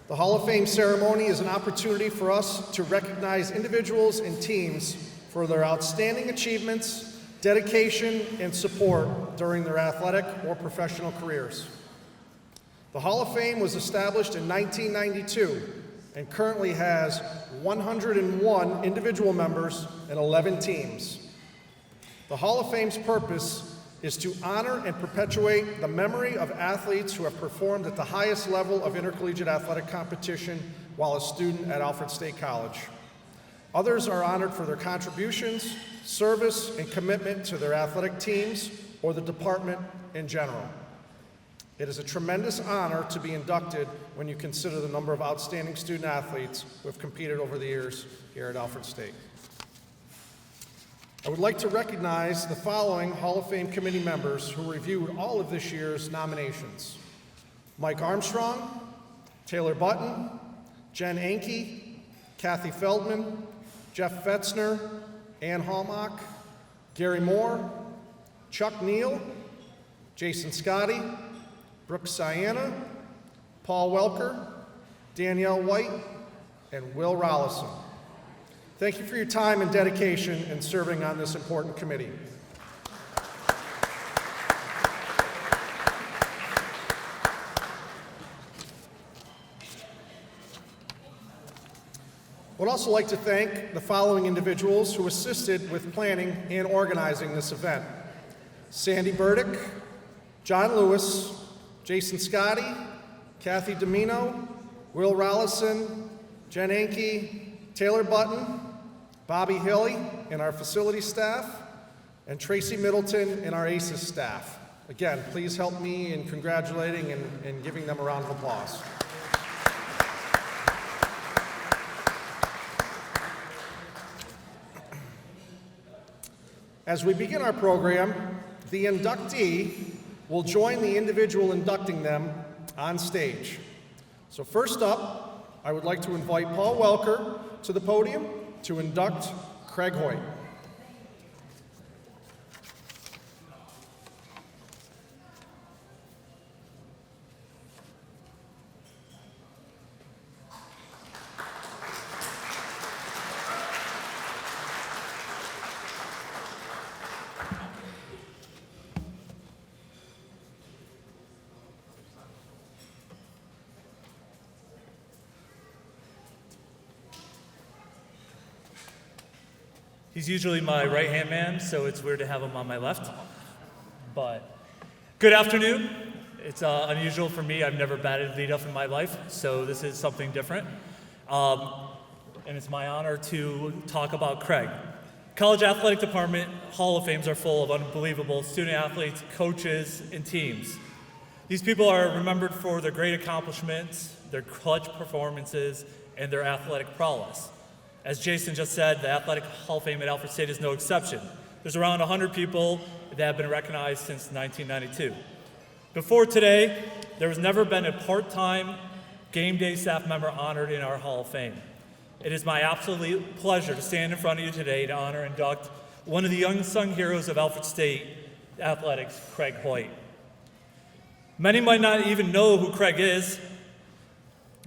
The Hall of Fame ceremony is an opportunity for us to recognize individuals and teams for their outstanding achievements, dedication, and support during their athletic or professional careers. The Hall of Fame was established in 1992 and currently has 101 individual members and 11 teams. The Hall of Fame's purpose is to honor and perpetuate the memory of athletes who have performed at the highest level of intercollegiate athletic competition while a student at Alfred State College. Others are honored for their contributions, service, and commitment to their athletic teams or the department in general. It is a tremendous honor to be inducted when you consider the number of outstanding student athletes who have competed over the years here at Alfred State. I would like to recognize the following Hall of Fame committee members who reviewed all of this year's nominations: Mike Armstrong, Taylor Button, Jen Anke, Kathy Feldman, Jeff Fetzner, Ann Holmok, Gary Moore, Chuck Neal, Jason Scotti, Brooke Sienna, Paul Welker, Danielle White, and Will Rollison. Thank you for your time and dedication in serving on this important committee. I would also like to thank the following individuals who assisted with planning and organizing this event: Sandy Burdick, John Lewis, Jason Scotti, Kathy Domino, Will Rollison, Jen Anke, Taylor Button, Bobby Hilly and our facility staff, and Tracy Middleton and our ACES staff. Again, please help me in congratulating and giving them a round of applause. As we begin our program, the inductee will join the individual inducting them on stage. So first up, I would like to invite Paul Welker to the podium to induct Craig Hoyt. He's usually my right-hand man, so it's weird to have him on my left. But good afternoon. It's unusual for me. I've never batted leadoff in my life, so this is something different. And it's my honor to talk about Craig. College Athletic Department Hall of Fames are full of unbelievable student athletes, coaches, and teams. These people are remembered for their great accomplishments, their clutch performances, and their athletic prowess. As Jason just said, the Athletic Hall of Fame at Alfred State is no exception. There's around 100 people that have been recognized since 1992. Before today, there has never been a part-time game day staff member honored in our Hall of Fame. It is my absolute pleasure to stand in front of you today to honor and induct one of the unsung heroes of Alfred State athletics, Craig Hoyt. Many might not even know who Craig is,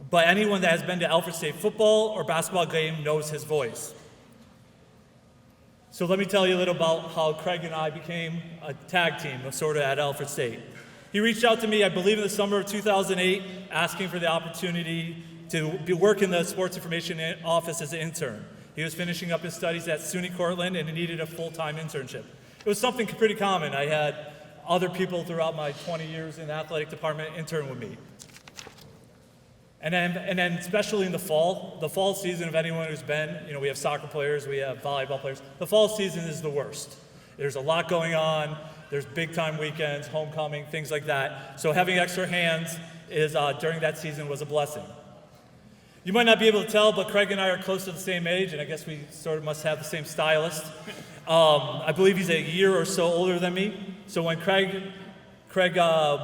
but anyone that has been to Alfred State football or basketball game knows his voice. So let me tell you a little about how Craig and I became a tag team, sort of, at Alfred State. He reached out to me, I believe in the summer of 2008, asking for the opportunity to work in the sports information office as an intern. He was finishing up his studies at SUNY Cortland and he needed a full-time internship. It was something pretty common. I had other people throughout my 20 years in the athletic department intern with me. And then especially in the fall season of anyone who's been, we have soccer players, we have volleyball players. The fall season is the worst. There's a lot going on. There's big time weekends, homecoming, things like that. So having extra hands during that season was a blessing. You might not be able to tell, but Craig and I are close to the same age, and I guess we sort of must have the same stylist. I believe he's a year or so older than me. So when Craig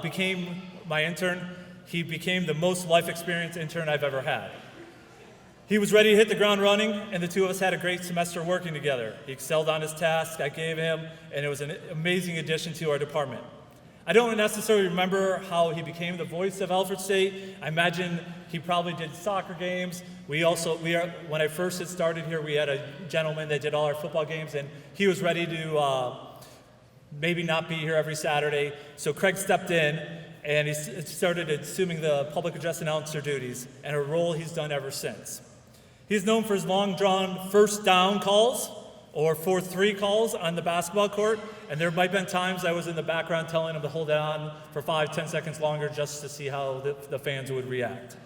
became my intern, he became the most life experience intern I've ever had. He was ready to hit the ground running, and the two of us had a great semester working together. He excelled on his task I gave him, and it was an amazing addition to our department. I don't necessarily remember how he became the voice of Alfred State. I imagine he probably did soccer games. When I first had started here, we had a gentleman that did all our football games, and he was ready to maybe not be here every Saturday. So Craig stepped in, and he started assuming the public address announcer duties, and a role he's done ever since. He's known for his long-drawn first down calls, or 4-3 calls on the basketball court, and there might have been times I was in the background telling him to hold it on for 5-10 seconds longer just to see how the fans would react.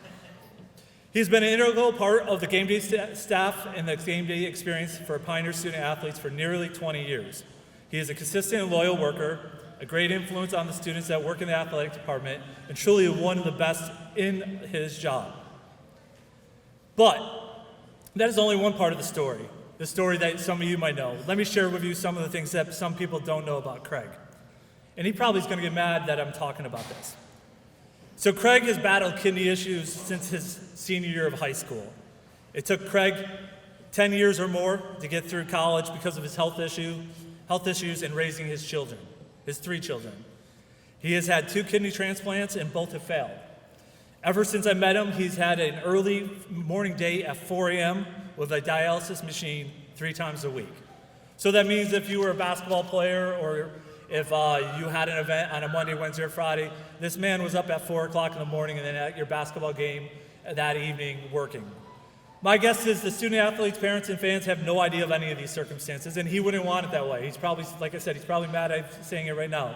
He's been an integral part of the game day staff and the game day experience for Pioneer student athletes for nearly 20 years. He is a consistent and loyal worker, a great influence on the students that work in the athletic department, and truly one of the best in his job. But that is only one part of the story that some of you might know. Let me share with you some of the things that some people don't know about Craig. And he probably is going to get mad that I'm talking about this. So Craig has battled kidney issues since his senior year of high school. It took Craig 10 years or more to get through college because of his health issues and raising his children, his 3 children. He has had 2 kidney transplants and both have failed. Ever since I met him, he's had an early morning date at 4 a.m. with a dialysis machine 3 times a week. So that means if you were a basketball player or if you had an event on a Monday, Wednesday, or Friday, this man was up at 4 o'clock in the morning and then at your basketball game that evening working. My guess is the student athletes, parents, and fans have no idea of any of these circumstances, and he wouldn't want it that way. He's probably, like I said, he's probably mad at saying it right now.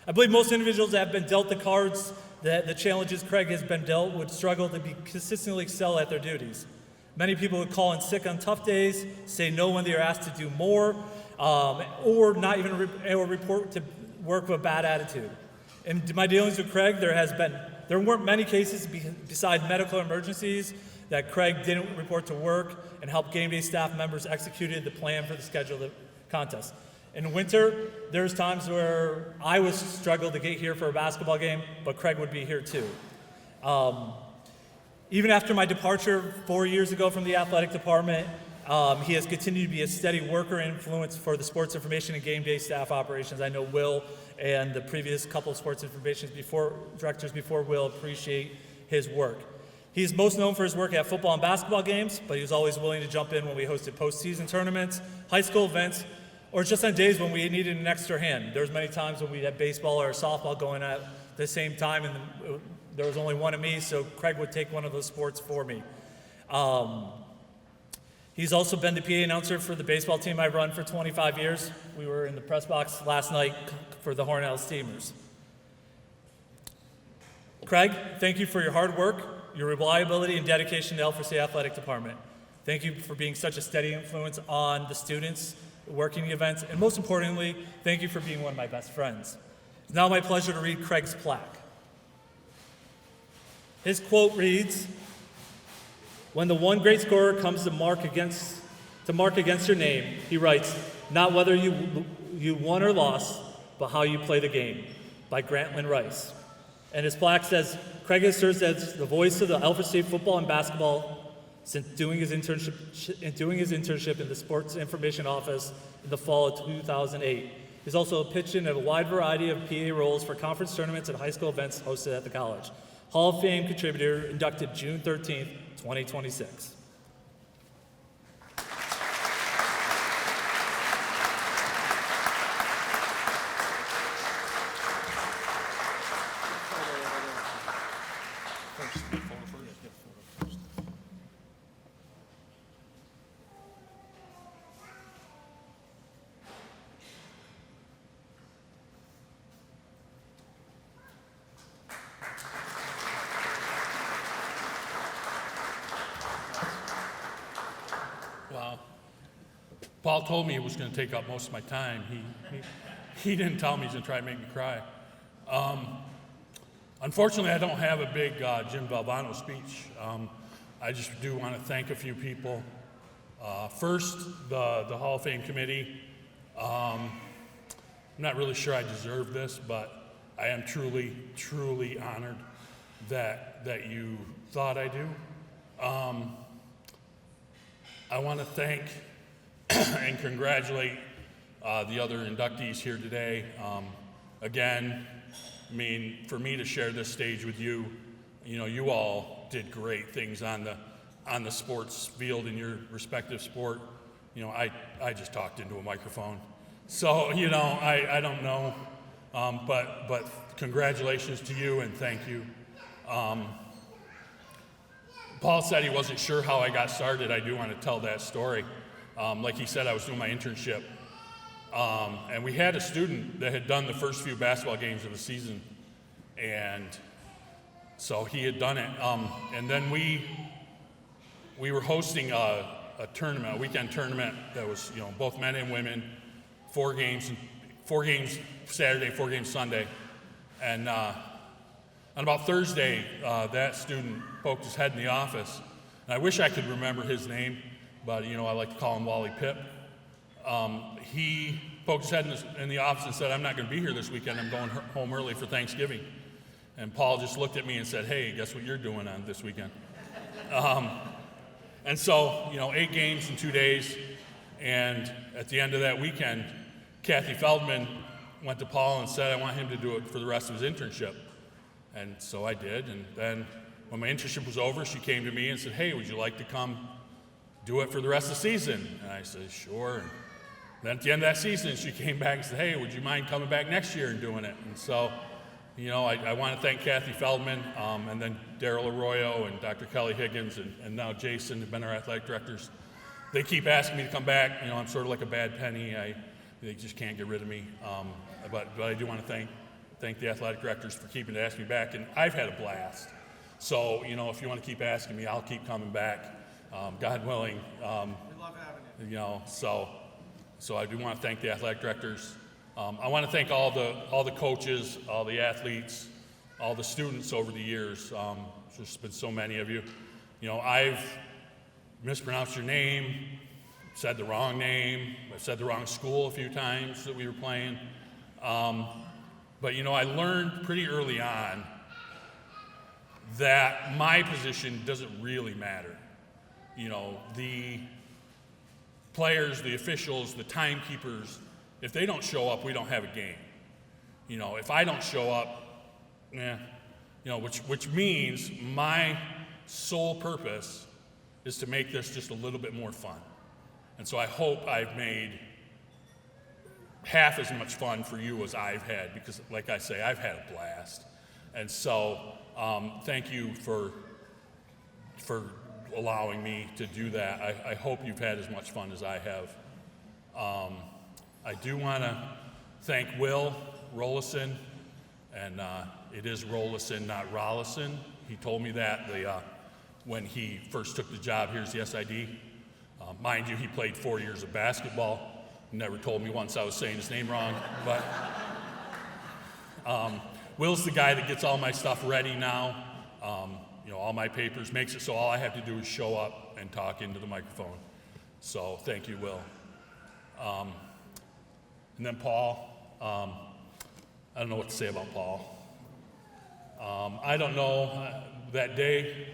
I believe most individuals that have been dealt the cards, the challenges Craig has been dealt, would struggle to consistently excel at their duties. Many people would call in sick on tough days, say no when they are asked to do more, or not even report to work with a bad attitude. In my dealings with Craig, there weren't many cases besides medical emergencies that Craig didn't report to work and helped game day staff members executed the plan for the scheduled contest. In winter, there's times where I would struggle to get here for a basketball game, but Craig would be here too. Even after my departure 4 years ago from the athletic department, he has continued to be a steady worker and influence for the sports information and game day staff operations. I know Will and the previous couple of sports information directors before Will appreciate his work. He's most known for his work at football and basketball games, but he was always willing to jump in when we hosted postseason tournaments, high school events, or just on days when we needed an extra hand. There was many times when we had baseball or softball going at the same time, and there was only one of me, so Craig would take one of those sports for me. He's also been the PA announcer for the baseball team I run for 25 years. We were in the press box last night for the Hornell Steamers. Craig, thank you for your hard work, your reliability, and dedication to Alfred State Athletic Department. Thank you for being such a steady influence on the students, working the events, and most importantly, thank you for being one of my best friends. It's now my pleasure to read Craig's plaque. His quote reads, "When the one great scorer comes to mark against your name, he writes, not whether you won or lost, but how you play the game," by Grantland Rice. And his plaque says, "Craig has served as the voice of the Alfred State football and basketball since doing his internship in the Sports Information Office in the fall of 2008. He's also pitched in a wide variety of PA roles for conference tournaments and high school events hosted at the college. Hall of Fame contributor, inducted June 13th, 2026. Wow. Paul told me it was going to take up most of my time. He didn't tell me he's going to try to make me cry. Unfortunately, I don't have a big Jim Valvano speech. I just do want to thank a few people. First, the Hall of Fame committee. I'm not really sure I deserve this, but I am truly, truly honored that you thought I do. I want to thank and congratulate the other inductees here today. Again, I mean, for me to share this stage with you, you know, you all did great things on the sports field in your respective sport. You know, I just talked into a microphone. So, you know, I don't know, but congratulations to you and thank you. Paul said he wasn't sure how I got started. I do want to tell that story. Like he said, I was doing my internship. And we had a student that had done the first few basketball games of the season. And so he had done it. And then we were hosting a tournament, a weekend tournament that was, you know, both men and women, 4 games Saturday, 4 games Sunday. And on about Thursday, that student poked his head in the office. And I wish I could remember his name, but, you know, I like to call him Wally Pip. He poked his head in the office and said, I'm not going to be here this weekend. I'm going home early for Thanksgiving. And Paul just looked at me and said, hey, guess what you're doing on this weekend? And so, you know, 8 games in 2 days. And at the end of that weekend, Kathy Feldman went to Paul and said, I want him to do it for the rest of his internship. And so I did. And then when my internship was over, she came to me and said, hey, would you like to come do it for the rest of the season? And I said, sure. And then at the end of that season, she came back and said, hey, would you mind coming back next year and doing it? And so, you know, I want to thank Kathy Feldman, and then Daryl Arroyo and Dr. Kelly Higgins and now Jason have been our athletic directors. They keep asking me to come back. You know, I'm sort of like a bad penny. They just can't get rid of me. But I do want to thank the athletic directors for keeping asking me back, and I've had a blast. So, you know, if you want to keep asking me, I'll keep coming back, God willing. We love having you. You know, so I do want to thank the athletic directors. I want to thank all the coaches, all the athletes, all the students over the years. There's been so many of you. You know, I've mispronounced your name, said the wrong name, I've said the wrong school a few times that we were playing. But, you know, I learned pretty early on that my position doesn't really matter. You know, the players, the officials, the timekeepers, if they don't show up, we don't have a game. You know, if I don't show up, you know, which means my sole purpose is to make this just a little bit more fun. And so I hope I've made half as much fun for you as I've had, because like I say, I've had a blast. And so thank you for allowing me to do that. I hope you've had as much fun as I have. I do want to thank Will Rollison, and it is Rollison, not Rollison. He told me that when he first took the job. Here's the SID. Mind you, he played 4 years of basketball. Never told me once I was saying his name wrong, but Will's the guy that gets all my stuff ready now. You know, all my papers, makes it so all I have to do is show up and talk into the microphone. So thank you, Will. And then Paul, I don't know what to say about Paul. I don't know, that day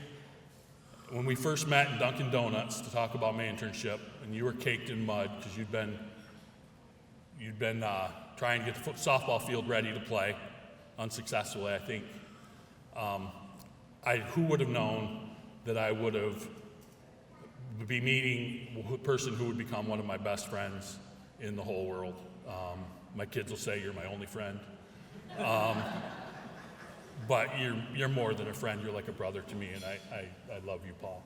when we first met in Dunkin' Donuts to talk about my internship, and you were caked in mud because you'd been trying to get the softball field ready to play, unsuccessfully, I think. Who would have known that I would be meeting a person who would become one of my best friends in the whole world. My kids will say you're my only friend. But you're more than a friend, you're like a brother to me, and I love you, Paul.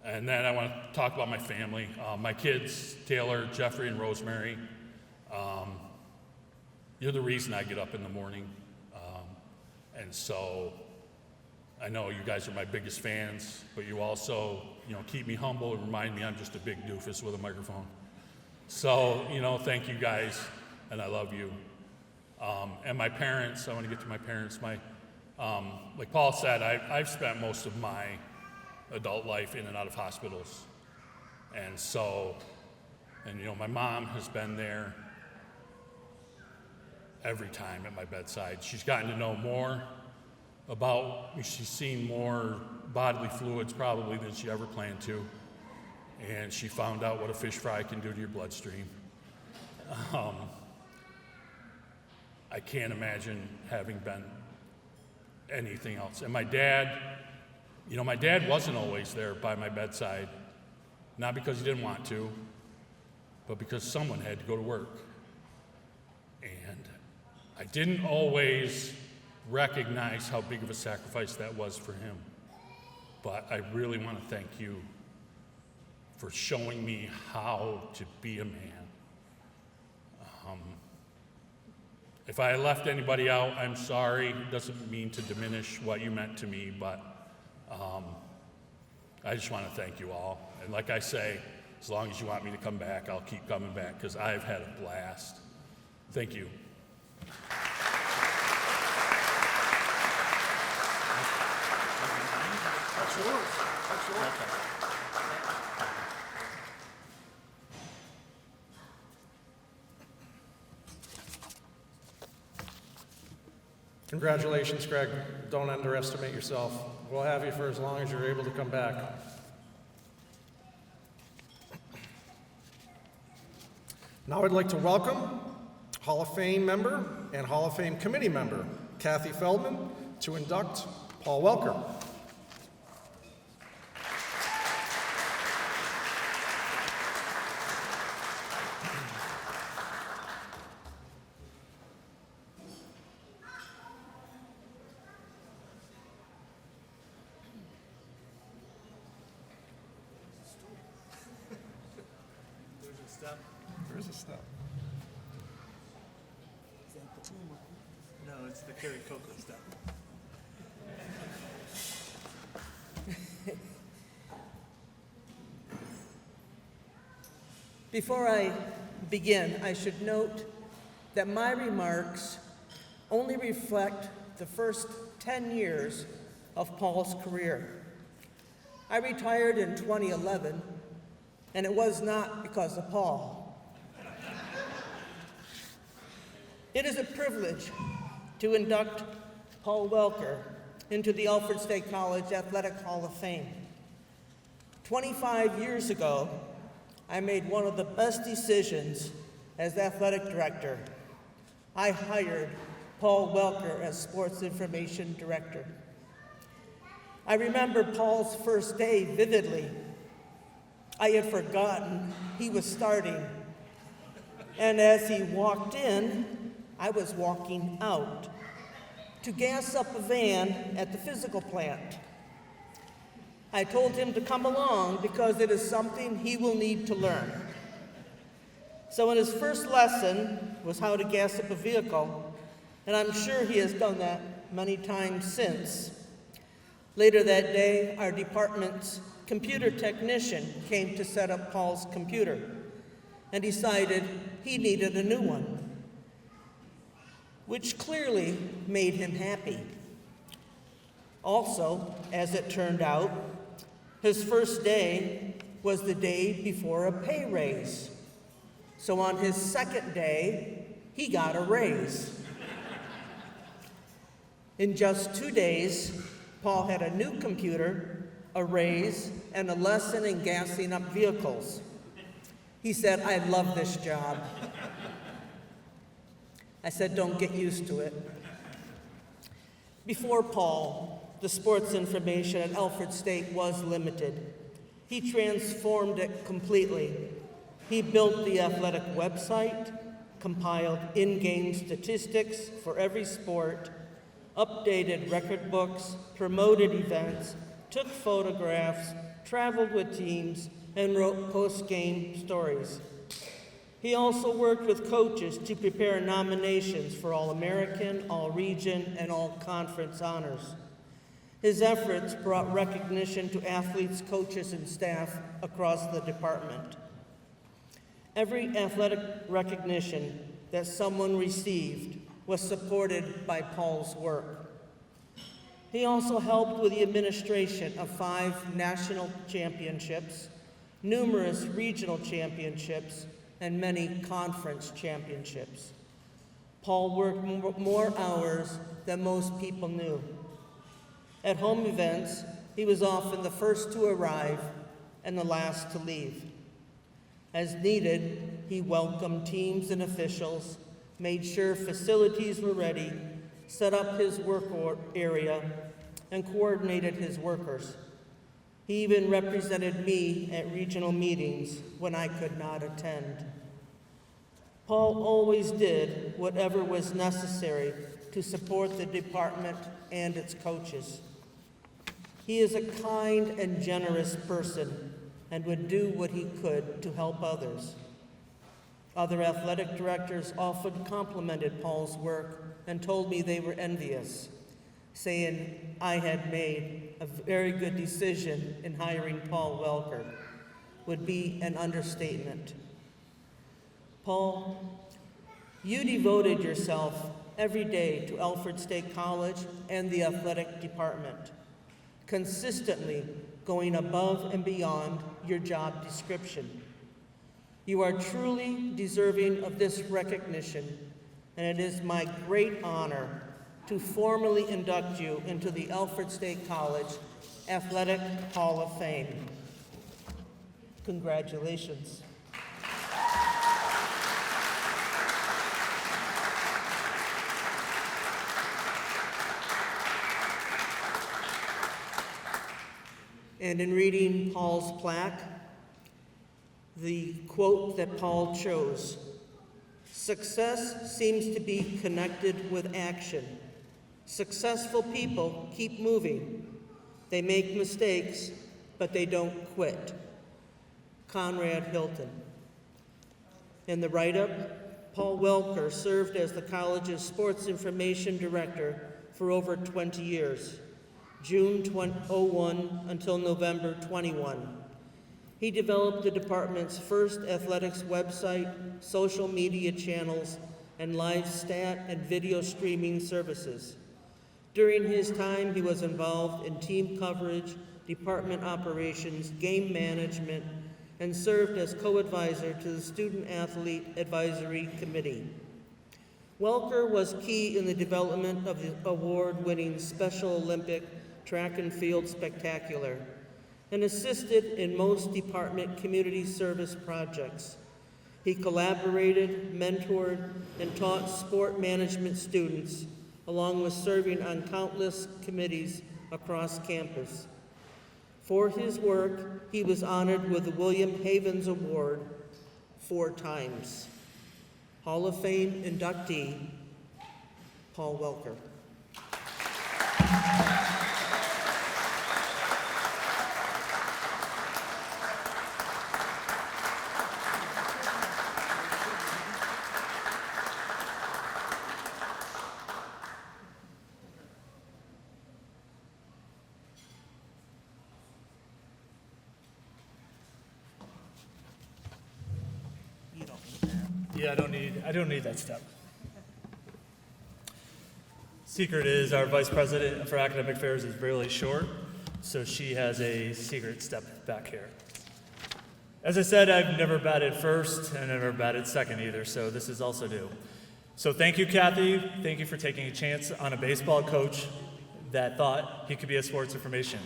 And then I want to talk about my family. My kids, Taylor, Jeffrey, and Rosemary. You're the reason I get up in the morning. And so I know you guys are my biggest fans, but you also, you know, keep me humble and remind me I'm just a big doofus with a microphone. So, you know, thank you guys, and I love you. And my parents, I want to get to my parents. Like Paul said, I've spent most of my adult life in and out of hospitals. And so, you know, my mom has been there every time at my bedside. She's gotten to know more about, she's seen more bodily fluids probably than she ever planned to. And she found out what a fish fry can do to your bloodstream. I can't imagine having been anything else. And my dad, my dad wasn't always there by my bedside, not because he didn't want to, but because someone had to go to work. And I didn't always recognize how big of a sacrifice that was for him. But I really want to thank you for showing me how to be a man. If I left anybody out, I'm sorry. It doesn't mean to diminish what you meant to me, but I just want to thank you all. And like I say, as long as you want me to come back, I'll keep coming back because I've had a blast. Thank you. That's yours. That's yours. Congratulations, Greg. Don't underestimate yourself. We'll have you for as long as you're able to come back. Now I'd like to welcome Hall of Fame member and Hall of Fame committee member, Kathy Feldman, to induct Paul Welker. There's a step. No, it's the Carrie Coco step. Before I begin, I should note that my remarks only reflect the first 10 years of Paul's career. I retired in 2011, and it was not because of Paul. It is a privilege to induct Paul Welker into the Alfred State College Athletic Hall of Fame. 25 years ago, I made one of the best decisions as athletic director. I hired Paul Welker as sports information director. I remember Paul's first day vividly. I had forgotten he was starting. And as he walked in, I was walking out to gas up a van at the physical plant. I told him to come along because it is something he will need to learn. So in his first lesson was how to gas up a vehicle, and I'm sure he has done that many times since. Later that day, our department's computer technician came to set up Paul's computer and decided he needed a new one, which clearly made him happy. Also, as it turned out, his first day was the day before a pay raise. So on his second day, he got a raise. In just 2 days, Paul had a new computer, a raise, and a lesson in gassing up vehicles. He said, "I love this job." I said, "Don't get used to it." Before Paul, the sports information at Alfred State was limited. He transformed it completely. He built the athletic website, compiled in-game statistics for every sport, updated record books, promoted events, took photographs, traveled with teams, and wrote post-game stories. He also worked with coaches to prepare nominations for All-American, All-Region, and All-Conference honors. His efforts brought recognition to athletes, coaches, and staff across the department. Every athletic recognition that someone received was supported by Paul's work. He also helped with the administration of 5 national championships, numerous regional championships, and many conference championships. Paul worked more hours than most people knew. At home events, he was often the first to arrive and the last to leave. As needed, he welcomed teams and officials, made sure facilities were ready, set up his area, and coordinated his workers. He even represented me at regional meetings when I could not attend. Paul always did whatever was necessary to support the department and its coaches. He is a kind and generous person and would do what he could to help others. Other athletic directors often complimented Paul's work and told me they were envious, saying I had made a very good decision in hiring Paul Welker would be an understatement. Paul, you devoted yourself every day to Alfred State College and the athletic department, consistently going above and beyond your job description. You are truly deserving of this recognition, and it is my great honor to formally induct you into the Alfred State College Athletic Hall of Fame. Congratulations. And in reading Paul's plaque, the quote that Paul chose, "Success seems to be connected with action. Successful people keep moving. They make mistakes, but they don't quit." Conrad Hilton. In the write-up, Paul Welker served as the college's sports information director for over 20 years, June 2001 until November 21. He developed the department's first athletics website, social media channels, and live stat and video streaming services. During his time, he was involved in team coverage, department operations, game management, and served as co-advisor to the Student Athlete Advisory Committee. Welker was key in the development of the award-winning Special Olympic Track and Field Spectacular, and assisted in most department community service projects. He collaborated, mentored, and taught sport management students, along with serving on countless committees across campus. For his work, he was honored with the William Havens Award 4 times. Hall of Fame inductee, Paul Welker. Yeah, I don't need that step. Secret is our vice president for academic affairs is really short, so she has a secret step back here. As I said, I've never batted first and I've never batted second either, so this is also new. So thank you, Kathy. Thank you for taking a chance on a baseball coach that thought he could be a sports information.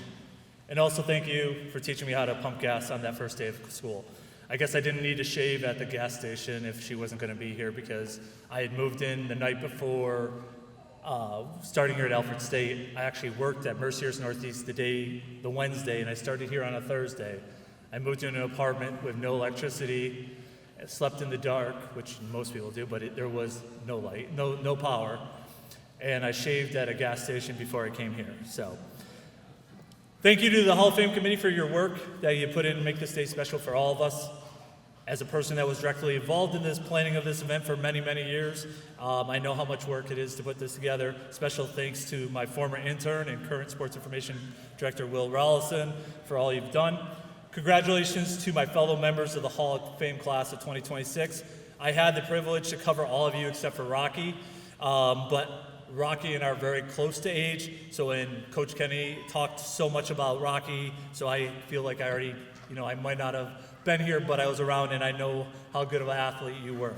And also thank you for teaching me how to pump gas on that first day of school. I guess I didn't need to shave at the gas station if she wasn't going to be here because I had moved in the night before starting here at Alfred State. I actually worked at Mercier's Northeast the Wednesday, and I started here on a Thursday. I moved into an apartment with no electricity, slept in the dark, which most people do, but there was no light, no power, and I shaved at a gas station before I came here. So thank you to the Hall of Fame Committee for your work that you put in to make this day special for all of us. As a person that was directly involved in this planning of this event for many, many years, I know how much work it is to put this together. Special thanks to my former intern and current sports information director, Will Muhleisen, for all you've done. Congratulations to my fellow members of the Hall of Fame class of 2026. I had the privilege to cover all of you except for Rocky, but Rocky and I are very close to age, so when Coach Kenny talked so much about Rocky, so I feel like I already, I might not have been here, but I was around and I know how good of an athlete you were.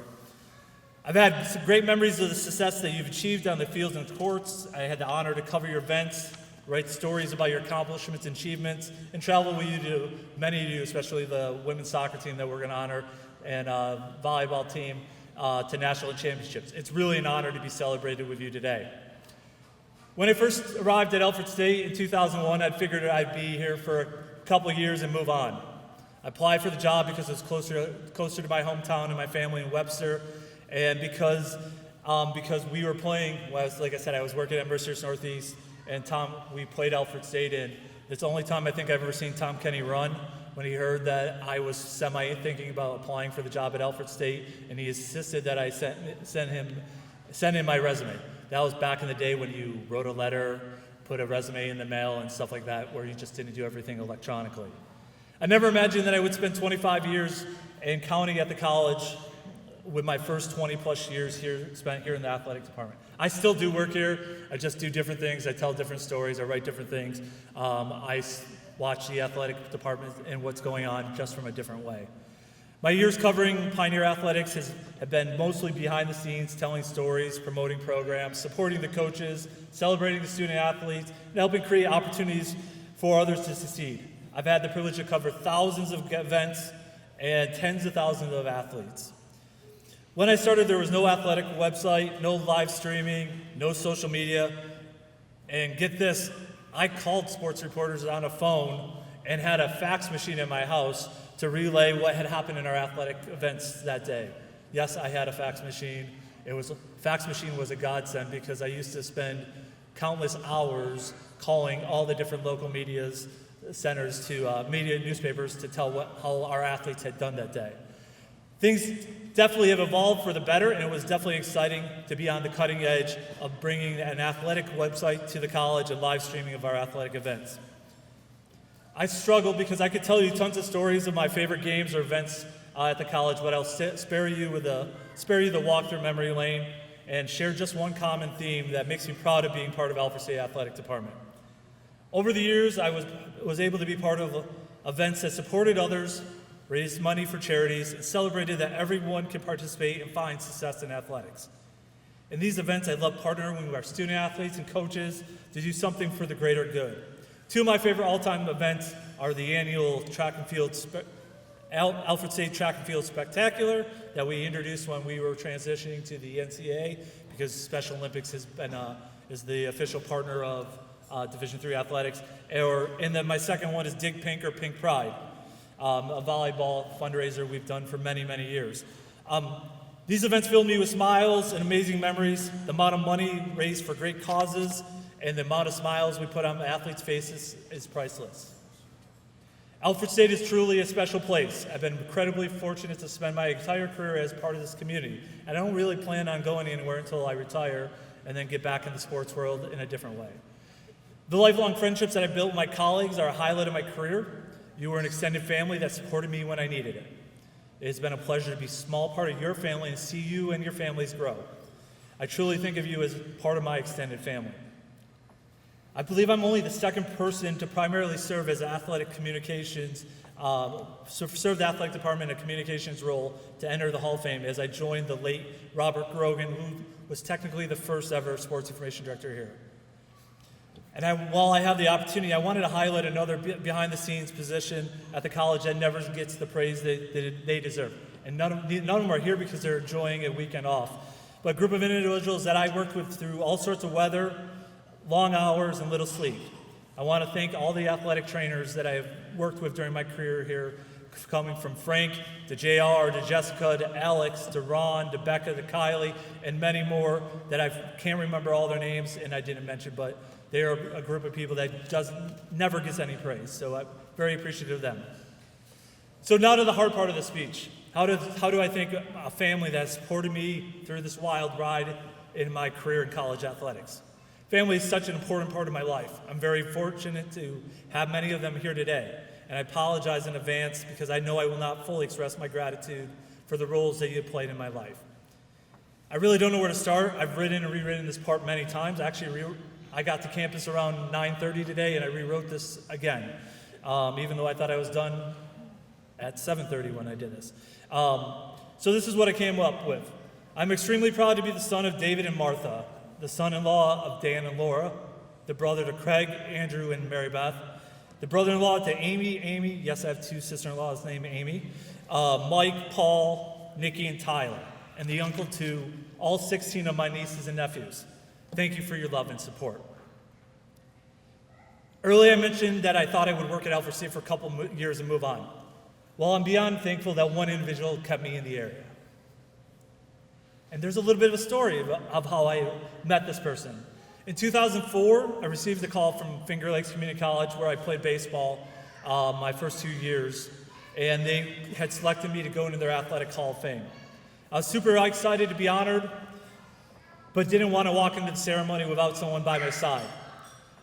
I've had some great memories of the success that you've achieved on the fields and courts. I had the honor to cover your events, write stories about your accomplishments and achievements, and travel with you to many of you, especially the women's soccer team that we're going to honor, and volleyball team. to national championships. It's really an honor to be celebrated with you today. When I first arrived at Alfred State in 2001, I figured I'd be here for a couple of years and move on. I applied for the job because it was closer to my hometown and my family in Webster, and because we were playing, like I said, I was working at Mercyhurst Northeast, and we played Alfred State, and it's the only time I think I've ever seen Tom Kenny run when he heard that I was thinking about applying for the job at Alfred State, and he insisted that I send in my resume. That was back in the day when you wrote a letter, put a resume in the mail and stuff like that, where you just didn't do everything electronically. I never imagined that I would spend 25 years and counting at the college with my first 20 plus years spent here in the athletic department. I still do work here. I just do different things. I tell different stories. I write different things. I watch the athletic department and what's going on just from a different way. My years covering Pioneer Athletics have been mostly behind the scenes, telling stories, promoting programs, supporting the coaches, celebrating the student athletes, and helping create opportunities for others to succeed. I've had the privilege to cover thousands of events and tens of thousands of athletes. When I started, there was no athletic website, no live streaming, no social media, and get this, I called sports reporters on a phone and had a fax machine in my house to relay what had happened in our athletic events that day. Yes, I had a fax machine. Fax machine was a godsend because I used to spend countless hours calling all the different local media centers to media newspapers to tell how our athletes had done that day. Things definitely have evolved for the better, and it was definitely exciting to be on the cutting edge of bringing an athletic website to the college and live streaming of our athletic events. I struggled because I could tell you tons of stories of my favorite games or events at the college, but I'll spare you the walk through memory lane and share just one common theme that makes me proud of being part of Alfred State Athletic Department. Over the years, I was able to be part of events that supported others, raised money for charities, and celebrated that everyone can participate and find success in athletics. In these events, I love partnering with our student athletes and coaches to do something for the greater good. Two of my favorite all-time events are the annual Alfred State Track and Field Spectacular that we introduced when we were transitioning to the NCAA, because Special Olympics is the official partner of Division III athletics. And then my second one is Dig Pink or Pink Pride, a volleyball fundraiser we've done for many, many years. These events filled me with smiles and amazing memories. The amount of money raised for great causes and the amount of smiles we put on the athletes' faces is priceless. Alfred State is truly a special place. I've been incredibly fortunate to spend my entire career as part of this community, and I don't really plan on going anywhere until I retire and then get back in the sports world in a different way. The lifelong friendships that I built with my colleagues are a highlight of my career. You were an extended family that supported me when I needed it. It has been a pleasure to be a small part of your family and see you and your families grow. I truly think of you as part of my extended family. I believe I'm only the second person to primarily serve as athletic communications, serve the athletic department in a communications role to enter the Hall of Fame, as I joined the late Robert Grogan, who was technically the first ever sports information director here. And while I have the opportunity, I wanted to highlight another behind the scenes position at the college that never gets the praise that they deserve. And none of them are here because they're enjoying a weekend off. But a group of individuals that I worked with through all sorts of weather, long hours, and little sleep. I want to thank all the athletic trainers that I've worked with during my career here, coming from Frank to JR to Jessica to Alex to Ron to Becca to Kylie and many more that I can't remember all their names and I didn't mention, but they are a group of people that never gets any praise. So I'm very appreciative of them. So now to the hard part of the speech. How do I thank a family that supported me through this wild ride in my career in college athletics? Family is such an important part of my life. I'm very fortunate to have many of them here today, and I apologize in advance because I know I will not fully express my gratitude for the roles that you have played in my life. I really don't know where to start. I've written and rewritten this part many times. Actually, I got to campus around 9:30 today, and I rewrote this again, even though I thought I was done at 7:30 when I did this. So this is what I came up with. I'm extremely proud to be the son of David and Martha, the son-in-law of Dan and Laura, the brother to Craig, Andrew, and Mary Beth, the brother-in-law to Amy, yes, I have two sister-in-laws named Amy, Mike, Paul, Nikki, and Tyler. and the uncle to all 16 of my nieces and nephews. Thank you for your love and support. Earlier I mentioned that I thought I would work at Alfred State for a couple years and move on. Well, I'm beyond thankful that one individual kept me in the area. And there's a little bit of a story of how I met this person. In 2004, I received a call from Finger Lakes Community College, where I played baseball my first 2 years, and they had selected me to go into their Athletic Hall of Fame. I was super excited to be honored, but didn't want to walk into the ceremony without someone by my side.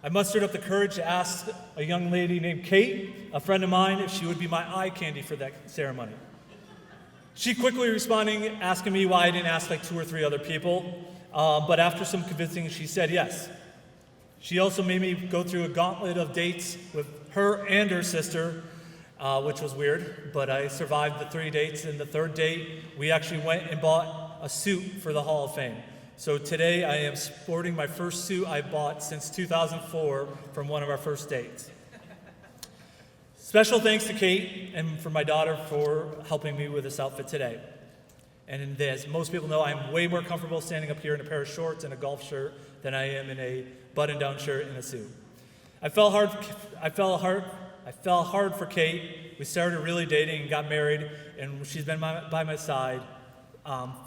I mustered up the courage to ask a young lady named Kate, a friend of mine, if she would be my eye candy for that ceremony. She quickly responded, asking me why I didn't ask like 2 or 3 other people, but after some convincing, she said yes. She also made me go through a gauntlet of dates with her and her sister, which was weird, but I survived the 3 dates, and the 3rd date, we actually went and bought a suit for the Hall of Fame. So today I am sporting my first suit I bought since 2004 from one of our first dates. Special thanks to Kate and for my daughter for helping me with this outfit today. And as most people know, I'm way more comfortable standing up here in a pair of shorts and a golf shirt than I am in a button-down shirt and a suit. I fell hard for Kate. We started really dating and got married, and she's been by my side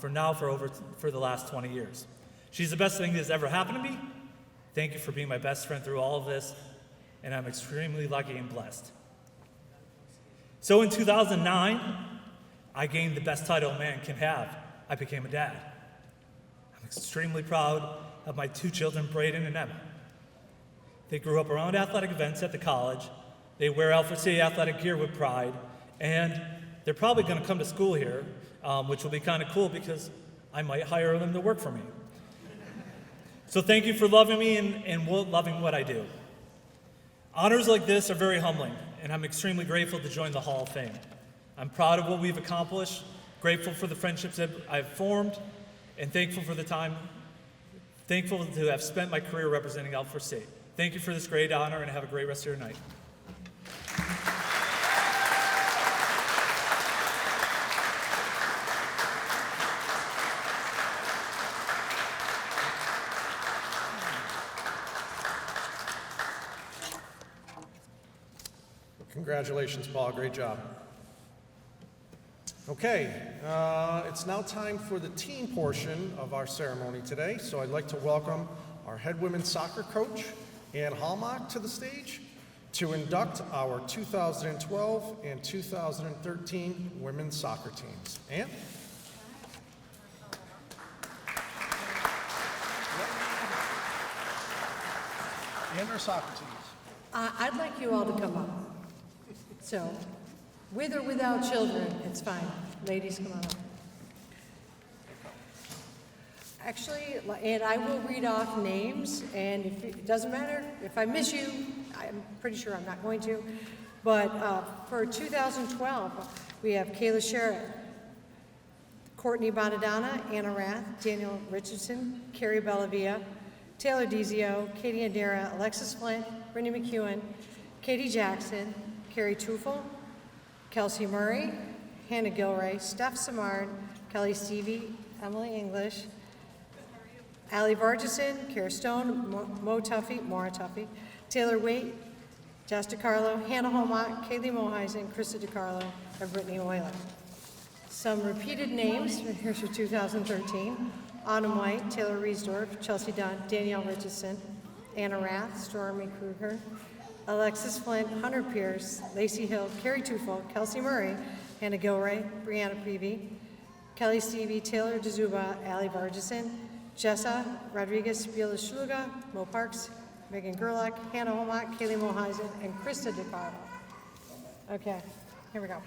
for the last 20 years. She's the best thing that's ever happened to me. Thank you for being my best friend through all of this, and I'm extremely lucky and blessed. So in 2009, I gained the best title a man can have. I became a dad. I'm extremely proud of my 2 children, Braden and Emma. They grew up around athletic events at the college. They wear Alfred State athletic gear with pride, and they're probably going to come to school here, which will be kind of cool because I might hire them to work for me. So thank you for loving me and loving what I do. Honors like this are very humbling, and I'm extremely grateful to join the Hall of Fame. I'm proud of what we've accomplished, grateful for the friendships that I've formed, and thankful to have spent my career representing Alfred State. Thank you for this great honor, and have a great rest of your night. Congratulations, Paul. Great job. Okay, it's now time for the team portion of our ceremony today. So I'd like to welcome our head women's soccer coach, Ann Holmok, to the stage to induct our 2012 and 2013 women's soccer teams. Ann? And our soccer teams. I'd like you all to come up. So, with or without children, it's fine. Ladies, come on up. Actually, and I will read off names, and if it doesn't matter, if I miss you, I'm pretty sure I'm not going to. But for 2012, we have Kayla Sherritt, Courtney Bonadonna, Anna Rath, Daniel Richardson, Carrie Bellavia, Taylor Dizio, Katie Andera, Alexis Flint, Brittany McEwen, Katie Jackson, Carrie Tufel, Kelsey Murray, Hannah Gilray, Steph Samard, Kelly Stevie, Emily English, Allie Vargison, Kara Stone, Maura Tuffy, Taylor Waite, Jess DiCarlo, Hannah Holmok, Kaylee Muhleisen, Krista DiCarlo, and Brittany Euler. Some repeated names, here's for 2013. Autumn White, Taylor Riesdorf, Chelsea Dunn, Danielle Richardson, Anna Rath, Stormy Kruger, Alexis Flint, Hunter Pierce, Lacey Hill, Carrie Tufel, Kelsey Murray, Hannah Gilray, Brianna Peavy, Kelly Stevie, Taylor DeZuba, Allie Vargison, Jessa Rodriguez Spieler-Schluga, Mo Parks, Megan Gerlach, Hannah Holmok, Kaylee Muhleisen, and Krista DiCarlo. Okay, here we go.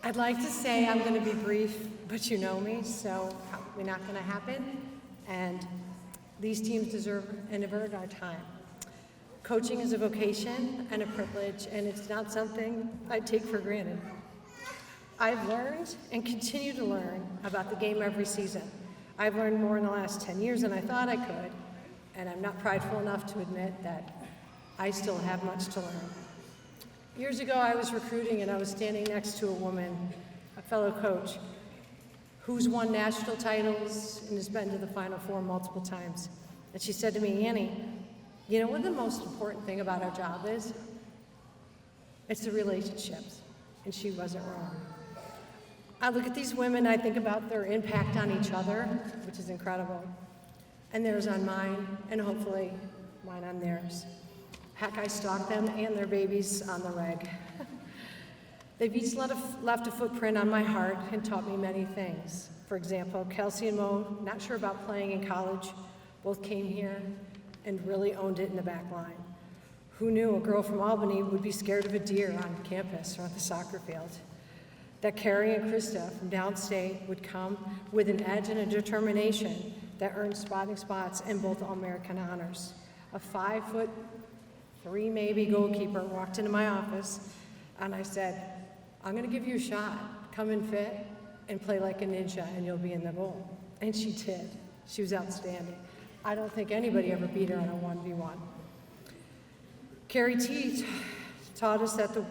I'd like to say I'm going to be brief, but you know me, so probably not going to happen. And these teams deserve and earn our time. Coaching is a vocation and a privilege, and it's not something I take for granted. I've learned and continue to learn about the game every season. I've learned more in the last 10 years than I thought I could, and I'm not prideful enough to admit that I still have much to learn. Years ago, I was recruiting, and I was standing next to a woman, a fellow coach, who's won national titles and has been to the Final Four multiple times. And she said to me, Annie, you know what the most important thing about our job is? It's the relationships. And she wasn't wrong. I look at these women, I think about their impact on each other, which is incredible. And theirs on mine, and hopefully mine on theirs. Heck, I stalk them and their babies on the reg. They've each left a footprint on my heart and taught me many things. For example, Kelsey and Mo, not sure about playing in college, both came here and really owned it in the back line. Who knew a girl from Albany would be scared of a deer on campus or on the soccer field? That Carrie and Krista from downstate would come with an edge and a determination that earned spotting spots in both All-American honors. A 5'3" maybe goalkeeper walked into my office and I said, I'm gonna give you a shot. Come in fit and play like a ninja and you'll be in the goal. And she did. She was outstanding. I don't think anybody ever beat her on a 1v1. Carrie T taught us that the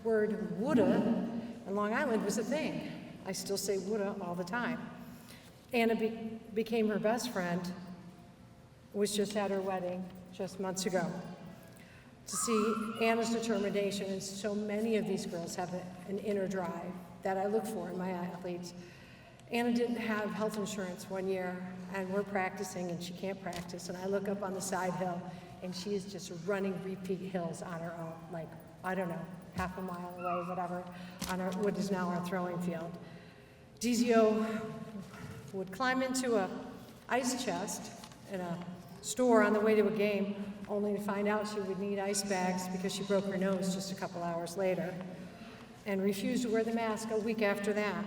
word woulda in Long Island was a thing. I still say woulda all the time. Anna became her best friend, was just at her wedding just months ago. To see Anna's determination, and so many of these girls have an inner drive that I look for in my athletes. Anna didn't have health insurance one year, and we're practicing, and she can't practice, and I look up on the side hill, and she is just running repeat hills on her own, like, I don't know, half a mile away, whatever, on our, what is now our throwing field. Dizio would climb into a ice chest in a store on the way to a game, only to find out she would need ice bags because she broke her nose just a couple hours later, and refused to wear the mask a week after that.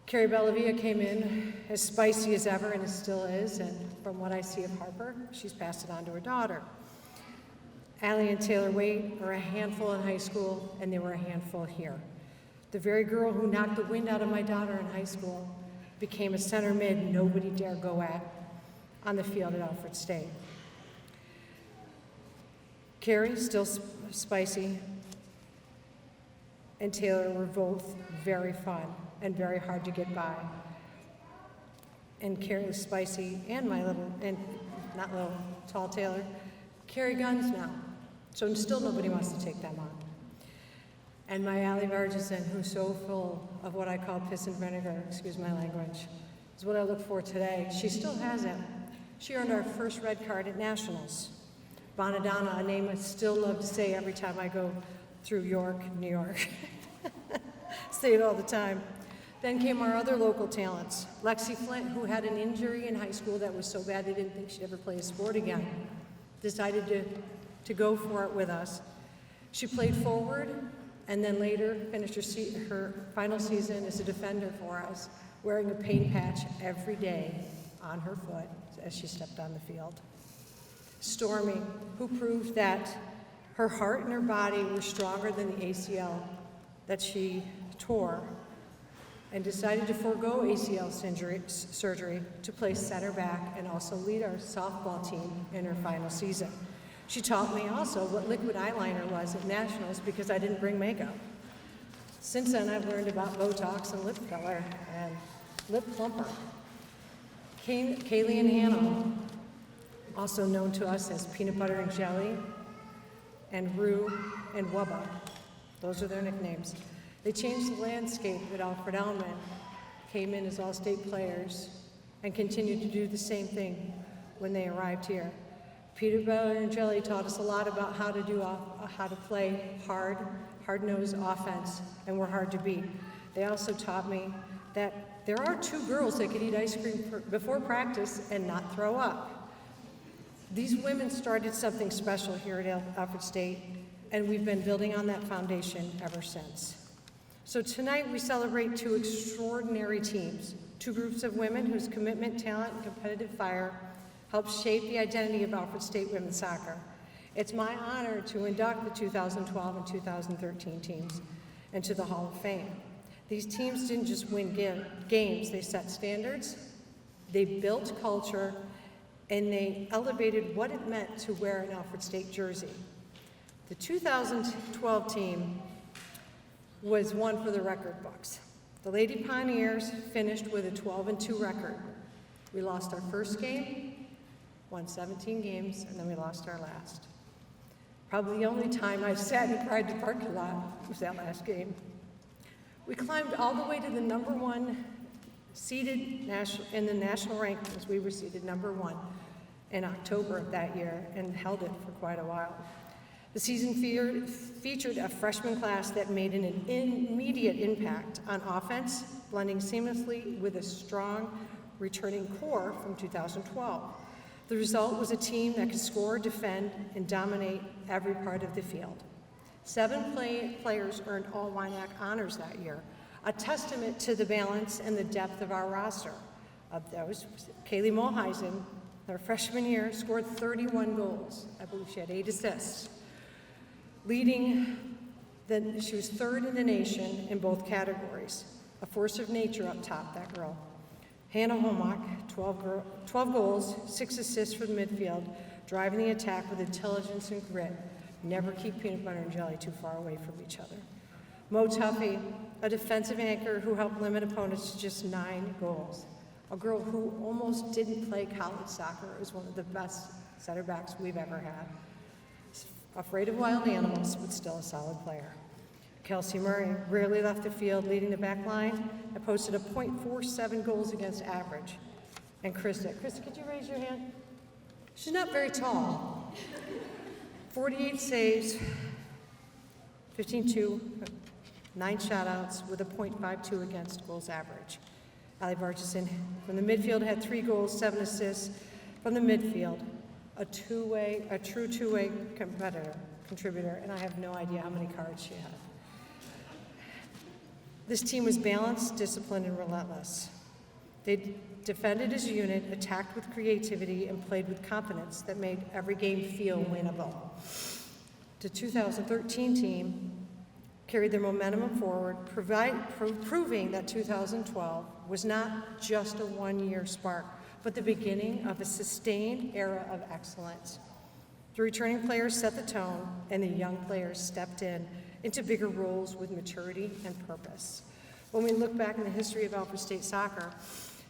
Carrie Bellavia came in as spicy as ever, and it still is, and from what I see of Harper, she's passed it on to her daughter. Allie and Taylor Waite were a handful in high school, and they were a handful here. The very girl who knocked the wind out of my daughter in high school became a center mid nobody dare go at on the field at Alfred State. Carrie, still spicy, and Taylor were both very fun and very hard to get by. And Carrie was spicy, and my little, and not little, tall Taylor, carry guns now. So still nobody wants to take them on. And my Allie Vargison, who's so full of what I call piss and vinegar, excuse my language, is what I look for today. She still has it. She earned our first red card at Nationals. Bonadonna, a name I still love to say every time I go through York, New York. Say it all the time. Then came our other local talents. Lexi Flint, who had an injury in high school that was so bad they didn't think she'd ever play a sport again, decided to go for it with us. She played forward and then later finished her final season as a defender for us, wearing a pain patch every day on her foot as she stepped on the field. Stormy, who proved that her heart and her body were stronger than the ACL that she tore, and decided to forego ACL surgery to play center back and also lead our softball team in her final season. She taught me also what liquid eyeliner was at Nationals because I didn't bring makeup. Since then, I've learned about Botox and lip filler and lip plumper. Kaylee and Hannah, also known to us as Peanut Butter and Jelly, and Rue and Wubba. Those are their nicknames. They changed the landscape at Alfred Elman, came in as all-state players, and continued to do the same thing when they arrived here. Peanut Butter and Jelly taught us a lot about how to play hard-nosed offense, and were hard to beat. They also taught me that there are two girls that could eat ice cream before practice and not throw up. These women started something special here at Alfred State, and we've been building on that foundation ever since. So tonight we celebrate two extraordinary teams, two groups of women whose commitment, talent, and competitive fire helped shape the identity of Alfred State women's soccer. It's my honor to induct the 2012 and 2013 teams into the Hall of Fame. These teams didn't just win games, they set standards, they built culture, and they elevated what it meant to wear an Alfred State jersey. The 2012 team was one for the record books. The Lady Pioneers finished with a 12-2 record. We lost our first game, won 17 games, and then we lost our last. Probably the only time I've sat and cried in the parking lot was that last game. We climbed all the way to the number one seeded in the national rankings. We were seeded number one in October of that year and held it for quite a while. The season featured a freshman class that made an immediate impact on offense, blending seamlessly with a strong returning core from 2012. The result was a team that could score, defend, and dominate every part of the field. 7 players earned all WINAC honors that year, a testament to the balance and the depth of our roster. Of those, Kaylee Muhleisen, her freshman year, scored 31 goals. I believe she had 8 assists. She was third in the nation in both categories. A force of nature up top, that girl. Hannah Holmok, 12 goals, 6 assists for the midfield, driving the attack with intelligence and grit. Never keep peanut butter and jelly too far away from each other. Mo Tuffy, a defensive anchor who helped limit opponents to just 9 goals. A girl who almost didn't play college soccer, is one of the best center backs we've ever had. Afraid of wild animals, but still a solid player. Kelsey Murray rarely left the field leading the back line and posted a .47 goals against average. And Krista, could you raise your hand? She's not very tall. 48 saves, 15-2, 9 shutouts with a .52 against goals average. Ali Barchison from the midfield had 3 goals, 7 assists from the midfield. A true two-way contributor, and I have no idea how many cards she had. This team was balanced, disciplined, and relentless. They defended as a unit, attacked with creativity, and played with confidence that made every game feel winnable. The 2013 team carried their momentum forward, proving that 2012 was not just a one-year spark, but the beginning of a sustained era of excellence. The returning players set the tone, and the young players stepped into bigger roles with maturity and purpose. When we look back in the history of Alfred State soccer,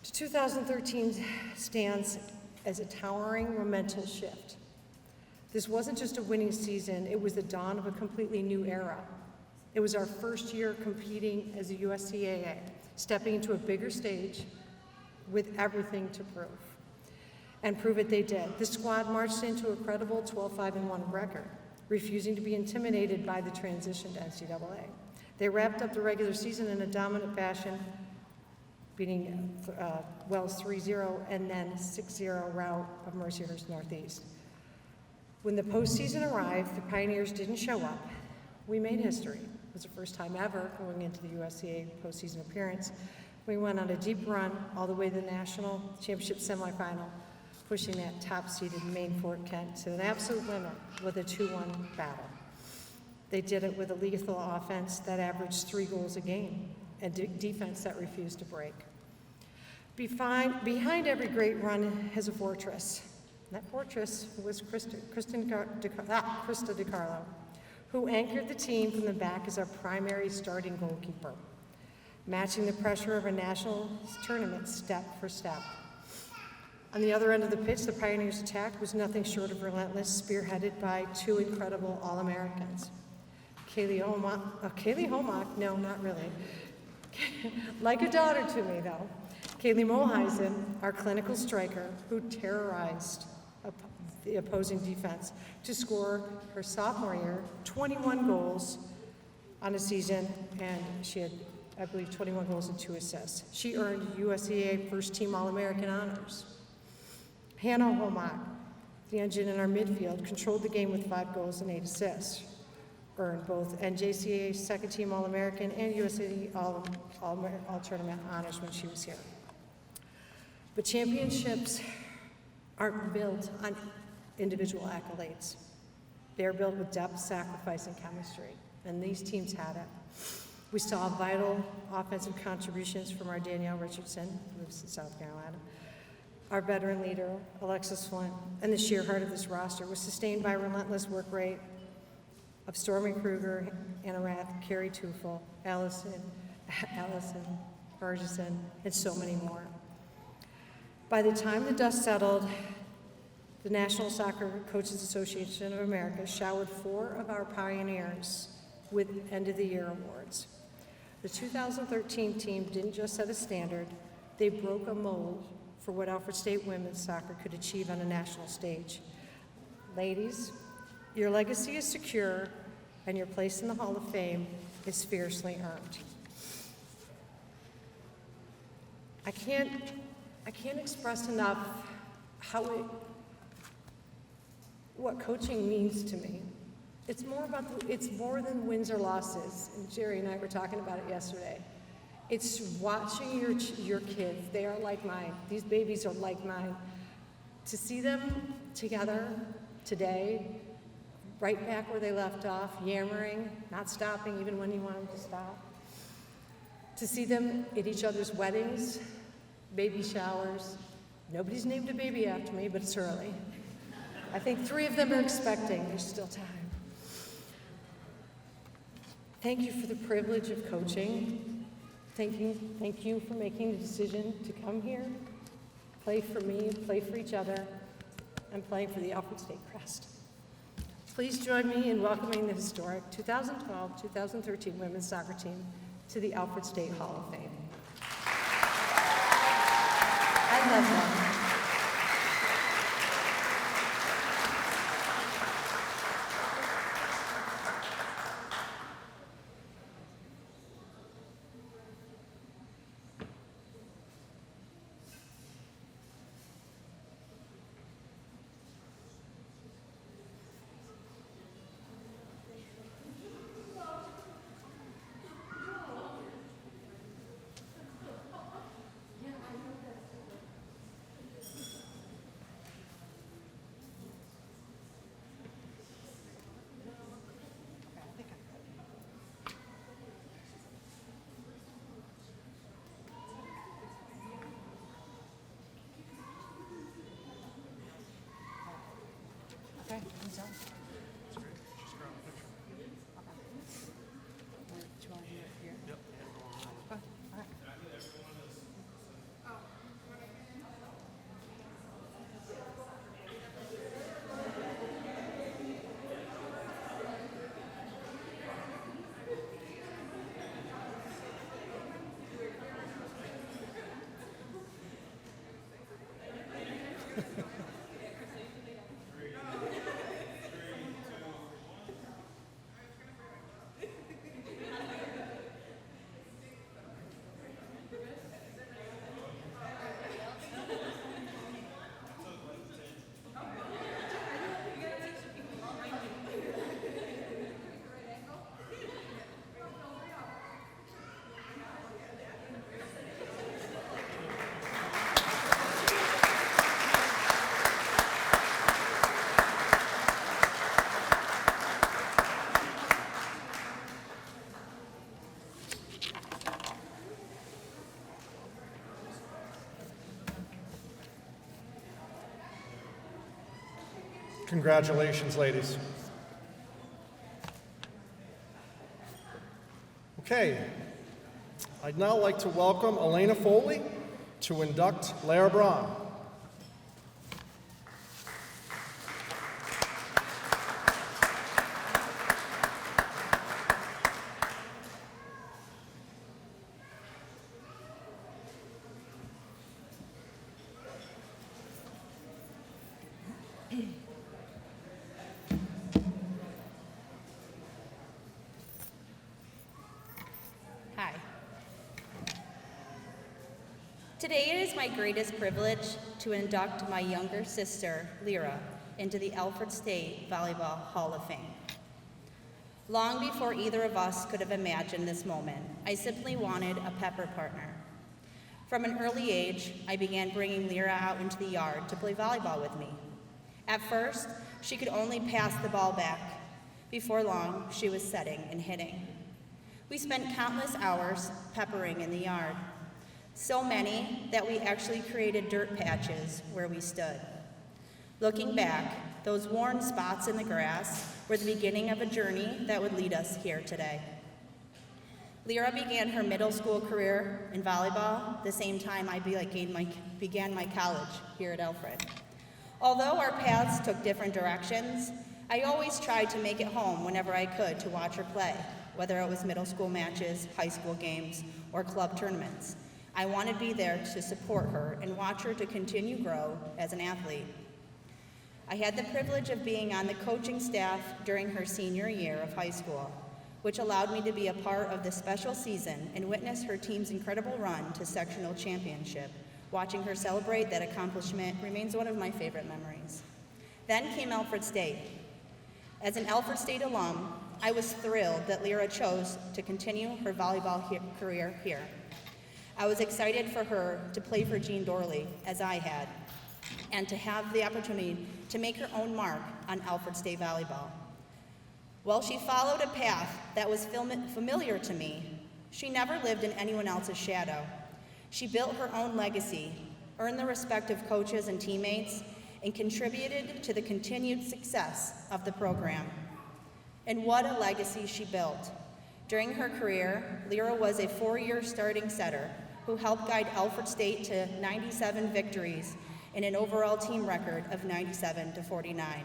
2013 stands as a towering monumental shift. This wasn't just a winning season, it was the dawn of a completely new era. It was our first year competing as a USCAA, stepping into a bigger stage with everything to prove. And prove it they did. The squad marched into a credible 12-5-1 record, refusing to be intimidated by the transition to NCAA. They wrapped up the regular season in a dominant fashion, beating Wells 3-0 and then 6-0 rout of Mercyhurst Northeast. When the postseason arrived, the Pioneers didn't show up. We made history. It was the first time ever going into the USCA postseason appearance. We went on a deep run all the way to the national championship semifinal, pushing that top-seeded Maine Fort Kent to an absolute limit with a 2-1 battle. They did it with a lethal offense that averaged 3 goals a game and defense that refused to break. Behind every great run is a fortress. And that fortress was Krista DiCarlo, who anchored the team from the back as our primary starting goalkeeper, matching the pressure of a national tournament step for step. On the other end of the pitch, the Pioneers' attack was nothing short of relentless, spearheaded by 2 incredible All-Americans. Kaylee Holmok, no, not really. Like a daughter to me, though. Kaylee Muhleisen, our clinical striker, who terrorized the opposing defense to score her sophomore year 21 goals on a season, and she had, I believe, 21 goals and 2 assists. She earned USCA first-team All-American honors. Hannah Holmok, the engine in our midfield, controlled the game with 5 goals and 8 assists, earned both NJCA second-team All-American and USA All-Tournament honors when she was here. But championships aren't built on individual accolades. They're built with depth, sacrifice, and chemistry, and these teams had it. We saw vital offensive contributions from our Danielle Richardson, who lives in South Carolina, our veteran leader, Alexis Flint, and the sheer heart of this roster was sustained by relentless work rate of Stormy Kruger, Anna Rath, Carrie Tufel, Allison Allison, Ferguson, and so many more. By the time the dust settled, the National Soccer Coaches Association of America showered 4 of our pioneers with end-of-the-year awards. The 2013 team didn't just set a standard, they broke a mold for what Alfred State women's soccer could achieve on a national stage. Ladies, your legacy is secure, and your place in the Hall of Fame is fiercely earned. I can't express enough what coaching means to me. It's more than wins or losses. And Jerry and I were talking about it yesterday. It's watching your kids. They are like mine. These babies are like mine. To see them together today, right back where they left off, yammering, not stopping even when you want them to stop. To see them at each other's weddings, baby showers. Nobody's named a baby after me, but it's early. I think 3 of them are expecting. There's still time. Thank you for the privilege of coaching. Thank you for making the decision to come here, play for me, play for each other, and play for the Alfred State crest. Please join me in welcoming the historic 2012-2013 women's soccer team to the Alfred State Hall of Fame. I love them. Okay, who's up? Do you want to do it here? Yep. Okay, all right. Congratulations, ladies. Okay, I'd now like to welcome Elaina Foley to induct Lera Braun. Hi. Today it is my greatest privilege to induct my younger sister, Lera, into the Alfred State Volleyball Hall of Fame. Long before either of us could have imagined this moment, I simply wanted a pepper partner. From an early age, I began bringing Lera out into the yard to play volleyball with me. At first, she could only pass the ball back. Before long, she was setting and hitting. We spent countless hours peppering in the yard, so many that we actually created dirt patches where we stood. Looking back, those worn spots in the grass were the beginning of a journey that would lead us here today. Lera began her middle school career in volleyball the same time I began my college here at Alfred. Although our paths took different directions, I always tried to make it home whenever I could to watch her play, whether it was middle school matches, high school games, or club tournaments. I wanted to be there to support her and watch her to continue to grow as an athlete. I had the privilege of being on the coaching staff during her senior year of high school, which allowed me to be a part of the special season and witness her team's incredible run to sectional championship. Watching her celebrate that accomplishment remains one of my favorite memories. Then came Alfred State. As an Alfred State alum, I was thrilled that Lera chose to continue her volleyball career here. I was excited for her to play for Jean Dorley, as I had, and to have the opportunity to make her own mark on Alfred State volleyball. While she followed a path that was familiar to me, she never lived in anyone else's shadow. She built her own legacy, earned the respect of coaches and teammates, and contributed to the continued success of the program. And what a legacy she built. During her career, Lera was a 4-year starting setter who helped guide Alfred State to 97 victories and an overall team record of 97-49.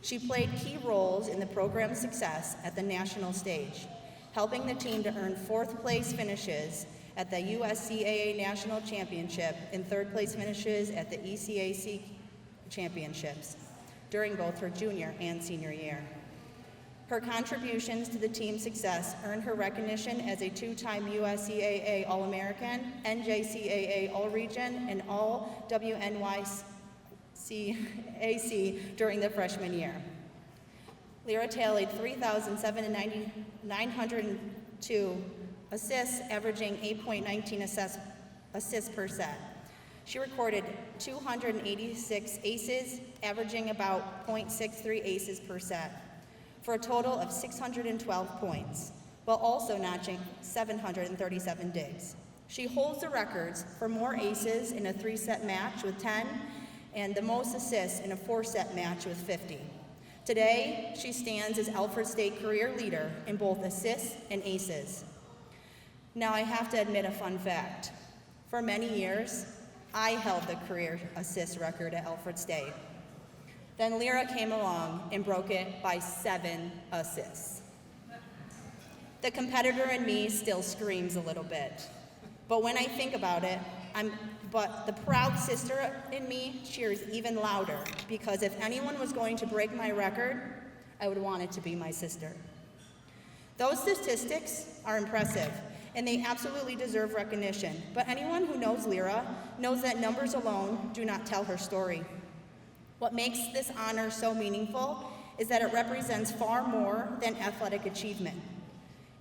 She played key roles in the program's success at the national stage, helping the team to earn 4th place finishes at the USCAA National Championship and 3rd place finishes at the ECAC Championships during both her junior and senior year. Her contributions to the team's success earned her recognition as a 2-time USCAA All-American, NJCAA All-Region, and All-WNYCAC during the freshman year. Lera tallied 3,902 assists, averaging 8.19 assists per set. She recorded 286 aces, averaging about 0.63 aces per set, for a total of 612 points, while also notching 737 digs. She holds the records for more aces in a 3-set match with 10 and the most assists in a 4-set match with 50. Today, she stands as Alfred State career leader in both assists and aces. Now I have to admit a fun fact. For many years, I held the career assist record at Alfred State. Then Lera came along and broke it by 7 assists. The competitor in me still screams a little bit, but when I think about it, but the proud sister in me cheers even louder, because if anyone was going to break my record, I would want it to be my sister. Those statistics are impressive, and they absolutely deserve recognition, but anyone who knows Lera knows that numbers alone do not tell her story. What makes this honor so meaningful is that it represents far more than athletic achievement.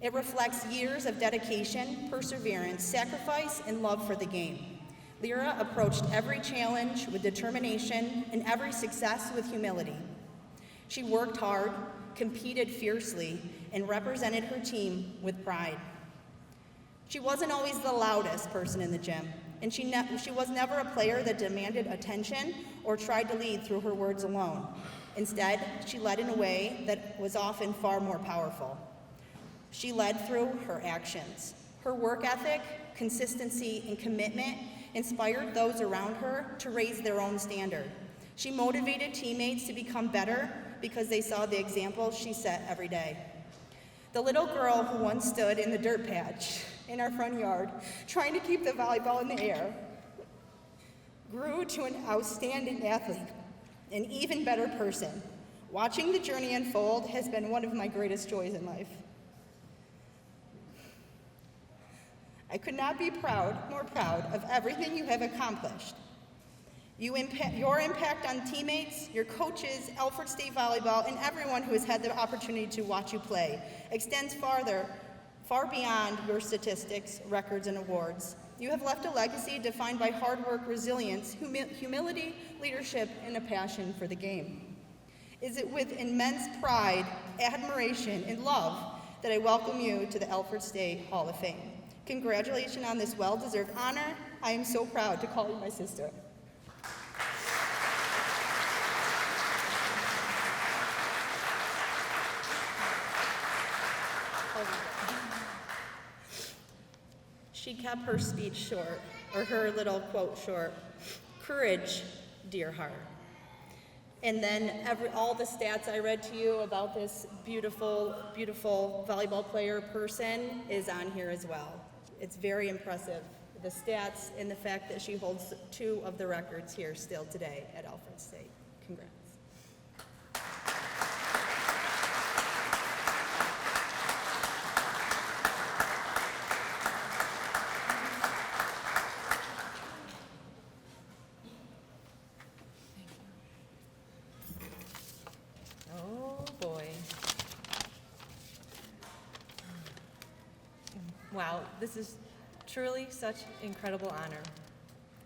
It reflects years of dedication, perseverance, sacrifice, and love for the game. Lera approached every challenge with determination and every success with humility. She worked hard, competed fiercely, and represented her team with pride. She wasn't always the loudest person in the gym, and she was never a player that demanded attention or tried to lead through her words alone. Instead, she led in a way that was often far more powerful. She led through her actions. Her work ethic, consistency, and commitment inspired those around her to raise their own standard. She motivated teammates to become better because they saw the example she set every day. The little girl who once stood in the dirt patch in our front yard, trying to keep the volleyball in the air, grew to an outstanding athlete, an even better person. Watching the journey unfold has been one of my greatest joys in life. I could not be more proud of everything you have accomplished. Your impact on teammates, your coaches, Alfred State Volleyball, and everyone who has had the opportunity to watch you play extends far beyond your statistics, records, and awards. You have left a legacy defined by hard work, resilience, humility, leadership, and a passion for the game. Is it with immense pride, admiration, and love that I welcome you to the Alfred State Hall of Fame. Congratulations on this well-deserved honor. I am so proud to call you my sister. she kept her speech short, or her little quote short. Courage, dear heart. And then all the stats I read to you about this beautiful, beautiful volleyball player person is on here as well. It's very impressive, the stats and the fact that she holds 2 of the records here still today at Alfred State. Congrats. Oh boy. Wow, this is truly such incredible honor.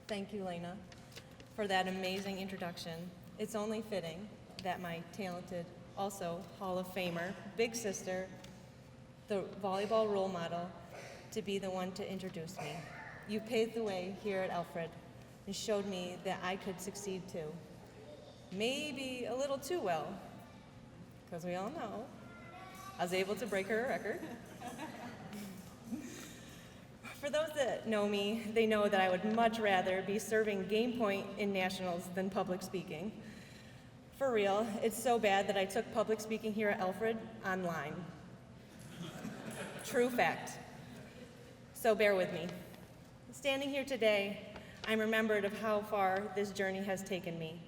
Thank you, Elaina, for that amazing introduction. It's only fitting that my talented, also Hall of Famer, big sister, the volleyball role model, to be the one to introduce me. You paved the way here at Alfred and showed me that I could succeed too. Maybe a little too well, because we all know I was able to break her record. For those that know me, they know that I would much rather be serving game point in nationals than public speaking. For real, it's so bad that I took public speaking here at Alfred online. True fact. So bear with me. Standing here today, I'm remembered of how far this journey has taken me.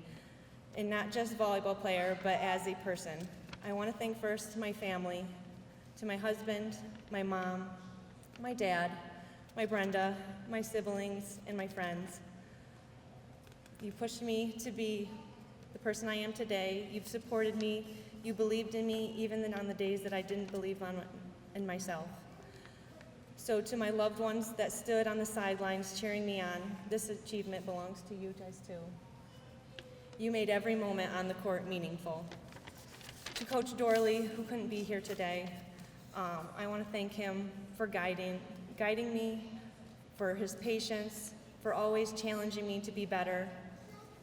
And not just volleyball player, but as a person. I want to thank first my family, to my husband, my mom, my dad, my Brenda, my siblings, and my friends. You pushed me to be the person I am today. You've supported me. You believed in me, even on the days that I didn't believe in myself. So to my loved ones that stood on the sidelines cheering me on, this achievement belongs to you guys too. You made every moment on the court meaningful. To Coach Dorley, who couldn't be here today, I want to thank him for guiding me, for his patience, for always challenging me to be better.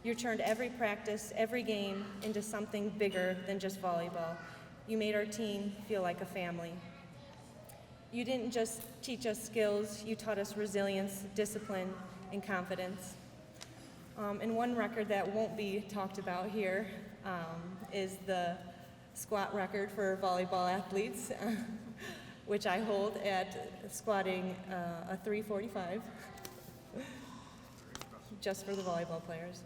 You turned every practice, every game into something bigger than just volleyball. You made our team feel like a family. You didn't just teach us skills, you taught us resilience, discipline, and confidence. And one record that won't be talked about here is the squat record for volleyball athletes, which I hold at squatting a 345, just for the volleyball players.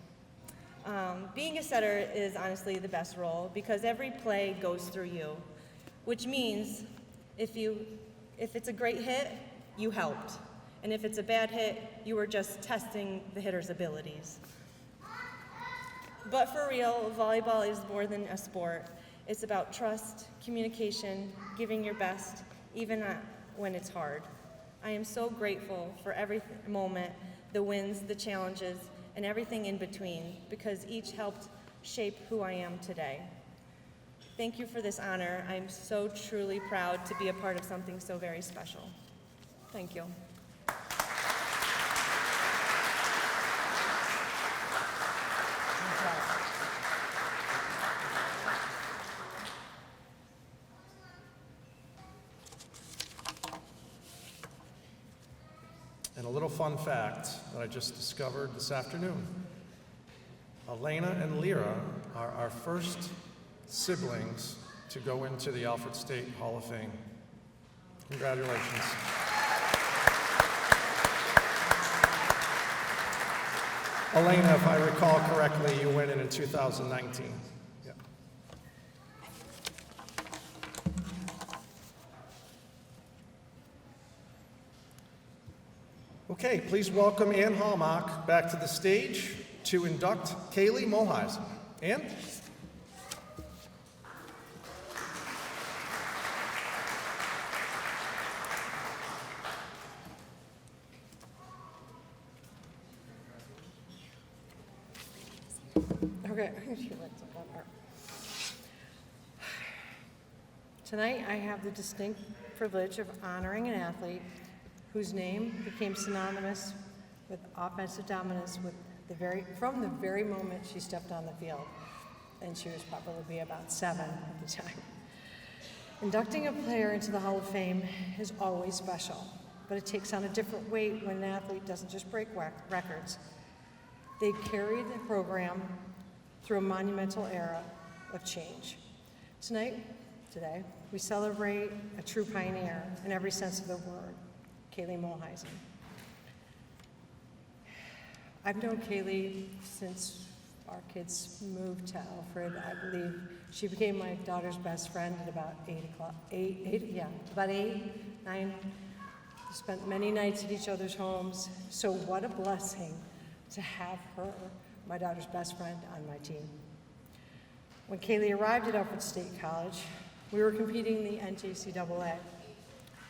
Being a setter is honestly the best role because every play goes through you, which means if it's a great hit, you helped. And if it's a bad hit, you were just testing the hitter's abilities. But for real, volleyball is more than a sport. It's about trust, communication, giving your best, even when it's hard. I am so grateful for every moment, the wins, the challenges, and everything in between, because each helped shape who I am today. Thank you for this honor. I'm so truly proud to be a part of something so very special. Thank you. And a little fun fact that I just discovered this afternoon. Elaina and Lera are our first siblings to go into the Alfred State Hall of Fame. Congratulations. Elaina, if I recall correctly, you went in 2019. Yeah. Okay, please welcome Ann Holmok back to the stage to induct Kaylee Muhleisen. Ann? Okay. Tonight, I have the distinct privilege of honoring an athlete whose name became synonymous with offensive dominance from the very moment she stepped on the field, and she was probably about 7 at the time. Inducting a player into the Hall of Fame is always special, but it takes on a different weight when an athlete doesn't just break records. They carried the program through a monumental era of change. Today, we celebrate a true pioneer in every sense of the word, Kaylee Muhleisen. I've known Kaylee since our kids moved to Alfred. I believe she became my daughter's best friend at about 9. We spent many nights at each other's homes. So what a blessing to have her, my daughter's best friend, on my team. When Kaylee arrived at Alfred State College, we were competing in the NJCAA,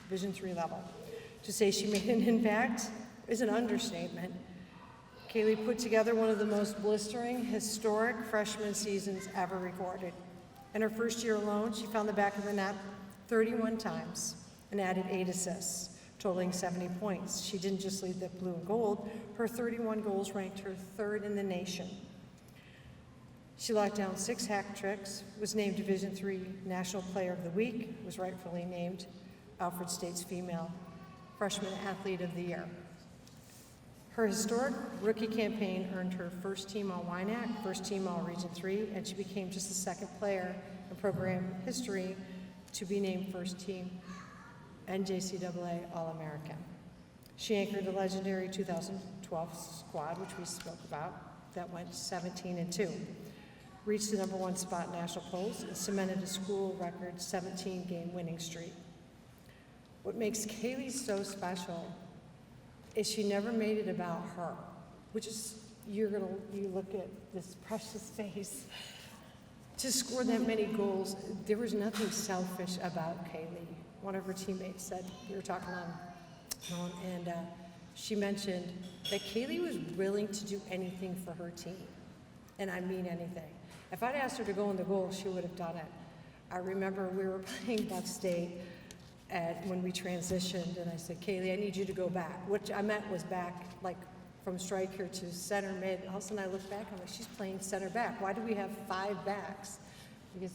Division III level. To say she made an impact is an understatement. Kaylee put together one of the most blistering, historic freshman seasons ever recorded. In her first year alone, she found the back of the net 31 times and added 8 assists, totaling 70 points. She didn't just lead the blue and gold. Her 31 goals ranked her 3rd in the nation. She locked down 6 hat tricks, was named Division III National Player of the Week, was rightfully named Alfred State's Female Freshman Athlete of the Year. Her historic rookie campaign earned her first team All-WINAC, first team All-Region 3, and she became just the 2nd player in program history to be named first team NJCAA All-American. She anchored the legendary 2012 squad, which we spoke about, that went 17-2. Reached the #1 spot in national polls and cemented a school record 17-game winning streak. What makes Kaylee so special is she never made it about her, which is, you look at this precious face. To score that many goals, there was nothing selfish about Kaylee. One of her teammates said, we were talking on and she mentioned that Kaylee was willing to do anything for her team. And I mean anything. If I'd asked her to go in the goal, she would have done it. I remember we were playing Buck State when we transitioned, and I said, Kaylee, I need you to go back. What I meant was back, like from striker to center mid. All of a sudden I look back, I'm like, she's playing center back. Why do we have 5 backs? Because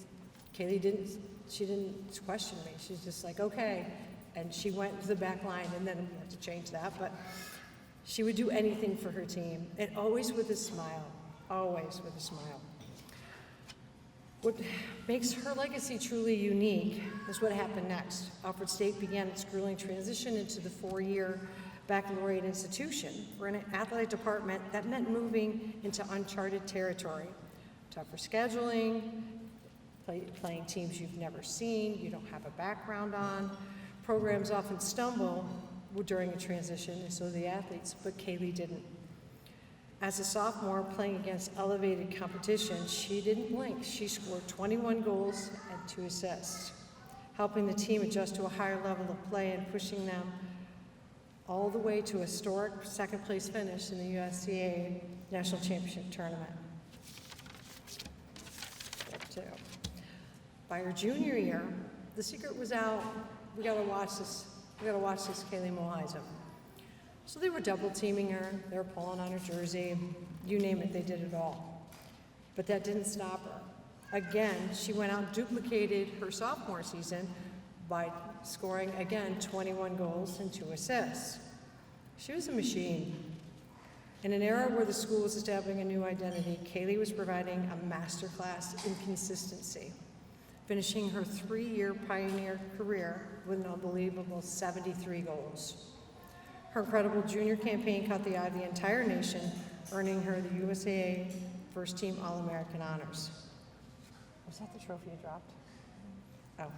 Kaylee didn't question me. She's just like, okay. And she went to the back line, and then we had to change that. But she would do anything for her team, and always with a smile, always with a smile. What makes her legacy truly unique is what happened next. Alfred State began its grueling transition into the 4-year baccalaureate institution. For an athletic department, that meant moving into uncharted territory. Tougher scheduling, playing teams you've never seen, you don't have a background on. Programs often stumble during a transition, and so do the athletes, but Kaylee didn't. As a sophomore playing against elevated competition, she didn't blink. She scored 21 goals and 2 assists, helping the team adjust to a higher level of play and pushing them all the way to a historic 2nd place finish in the USCA National Championship Tournament. By her junior year, the secret was out. We gotta watch this Kaylee Muhleisen. So they were double teaming her, they were pulling on her jersey, you name it, they did it all. But that didn't stop her. Again, she went out and duplicated her sophomore season by scoring, again, 21 goals and 2 assists. She was a machine. In an era where the school was establishing a new identity, Kaylee was providing a masterclass in consistency, finishing her 3-year pioneer career with an unbelievable 73 goals. Her incredible junior campaign caught the eye of the entire nation, earning her the USAA First Team All-American honors. Was that the trophy you dropped? Oh.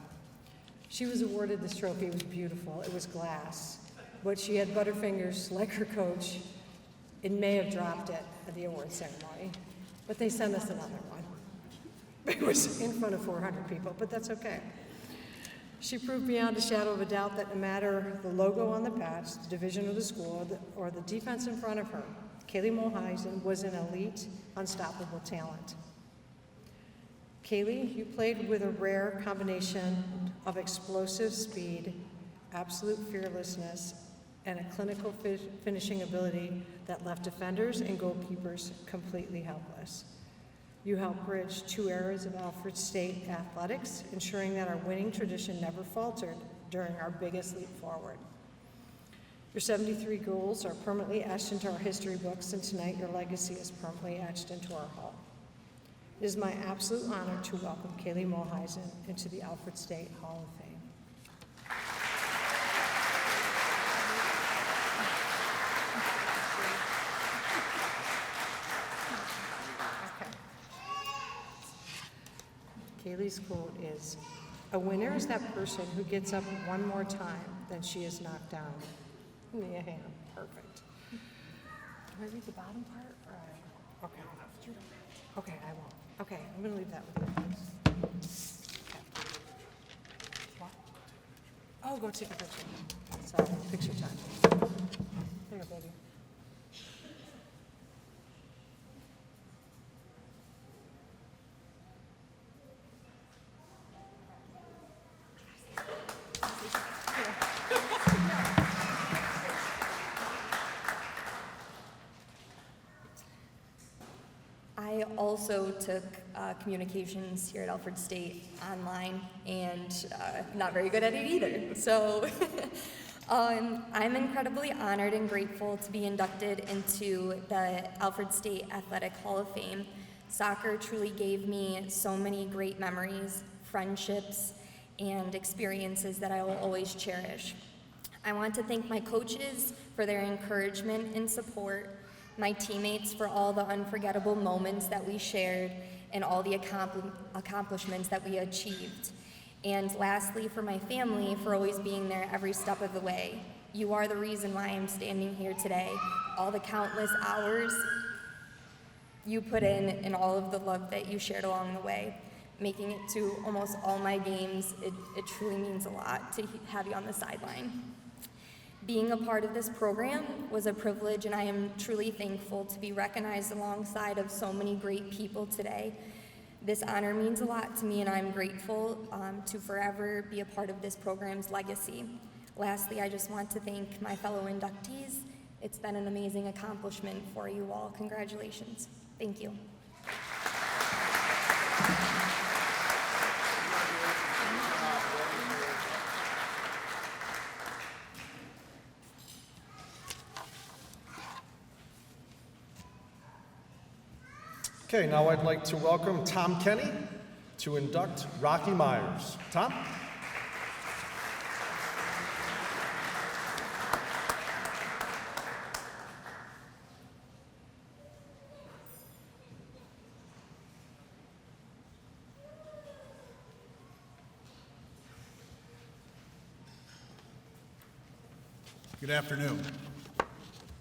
She was awarded this trophy. It was beautiful. It was glass. But she had butterfingers like her coach. It may have dropped it at the award ceremony, but they sent us another one. It was in front of 400 people, but that's okay. She proved beyond a shadow of a doubt that no matter the logo on the patch, the division of the school, or the defense in front of her, Kaylee Muhleisen was an elite, unstoppable talent. Kaylee, you played with a rare combination of explosive speed, absolute fearlessness, and a clinical finishing ability that left defenders and goalkeepers completely helpless. You helped bridge 2 eras of Alfred State athletics, ensuring that our winning tradition never faltered during our biggest leap forward. Your 73 goals are permanently etched into our history books, and tonight your legacy is permanently etched into our hall. It is my absolute honor to welcome Kaylee Muhleisen into the Alfred State Hall of Fame. Kaylee's quote is, "A winner is that person who gets up one more time than she is knocked down." Yeah, perfect. Do I read the bottom part? Or okay. Okay, I won't. Okay, I'm going to leave that with you. Okay. What? Oh, go take a picture. Sorry, picture time. There you go, baby. I also took communications here at Alfred State online, and not very good at it either. So I'm incredibly honored and grateful to be inducted into the Alfred State Athletic Hall of Fame. Soccer truly gave me so many great memories, friendships, and experiences that I will always cherish. I want to thank my coaches for their encouragement and support, my teammates for all the unforgettable moments that we shared and all the accomplishments that we achieved. And lastly, for my family for always being there every step of the way. You are the reason why I'm standing here today. All the countless hours you put in and all of the love that you shared along the way. Making it to almost all my games, it truly means a lot to have you on the sideline. Being a part of this program was a privilege, and I am truly thankful to be recognized alongside of so many great people today. This honor means a lot to me, and I'm grateful to forever be a part of this program's legacy. Lastly, I just want to thank my fellow inductees. It's been an amazing accomplishment for you all. Congratulations. Thank you. Okay, now I'd like to welcome Tom Kenny to induct Rocky Myers. Tom? Good afternoon.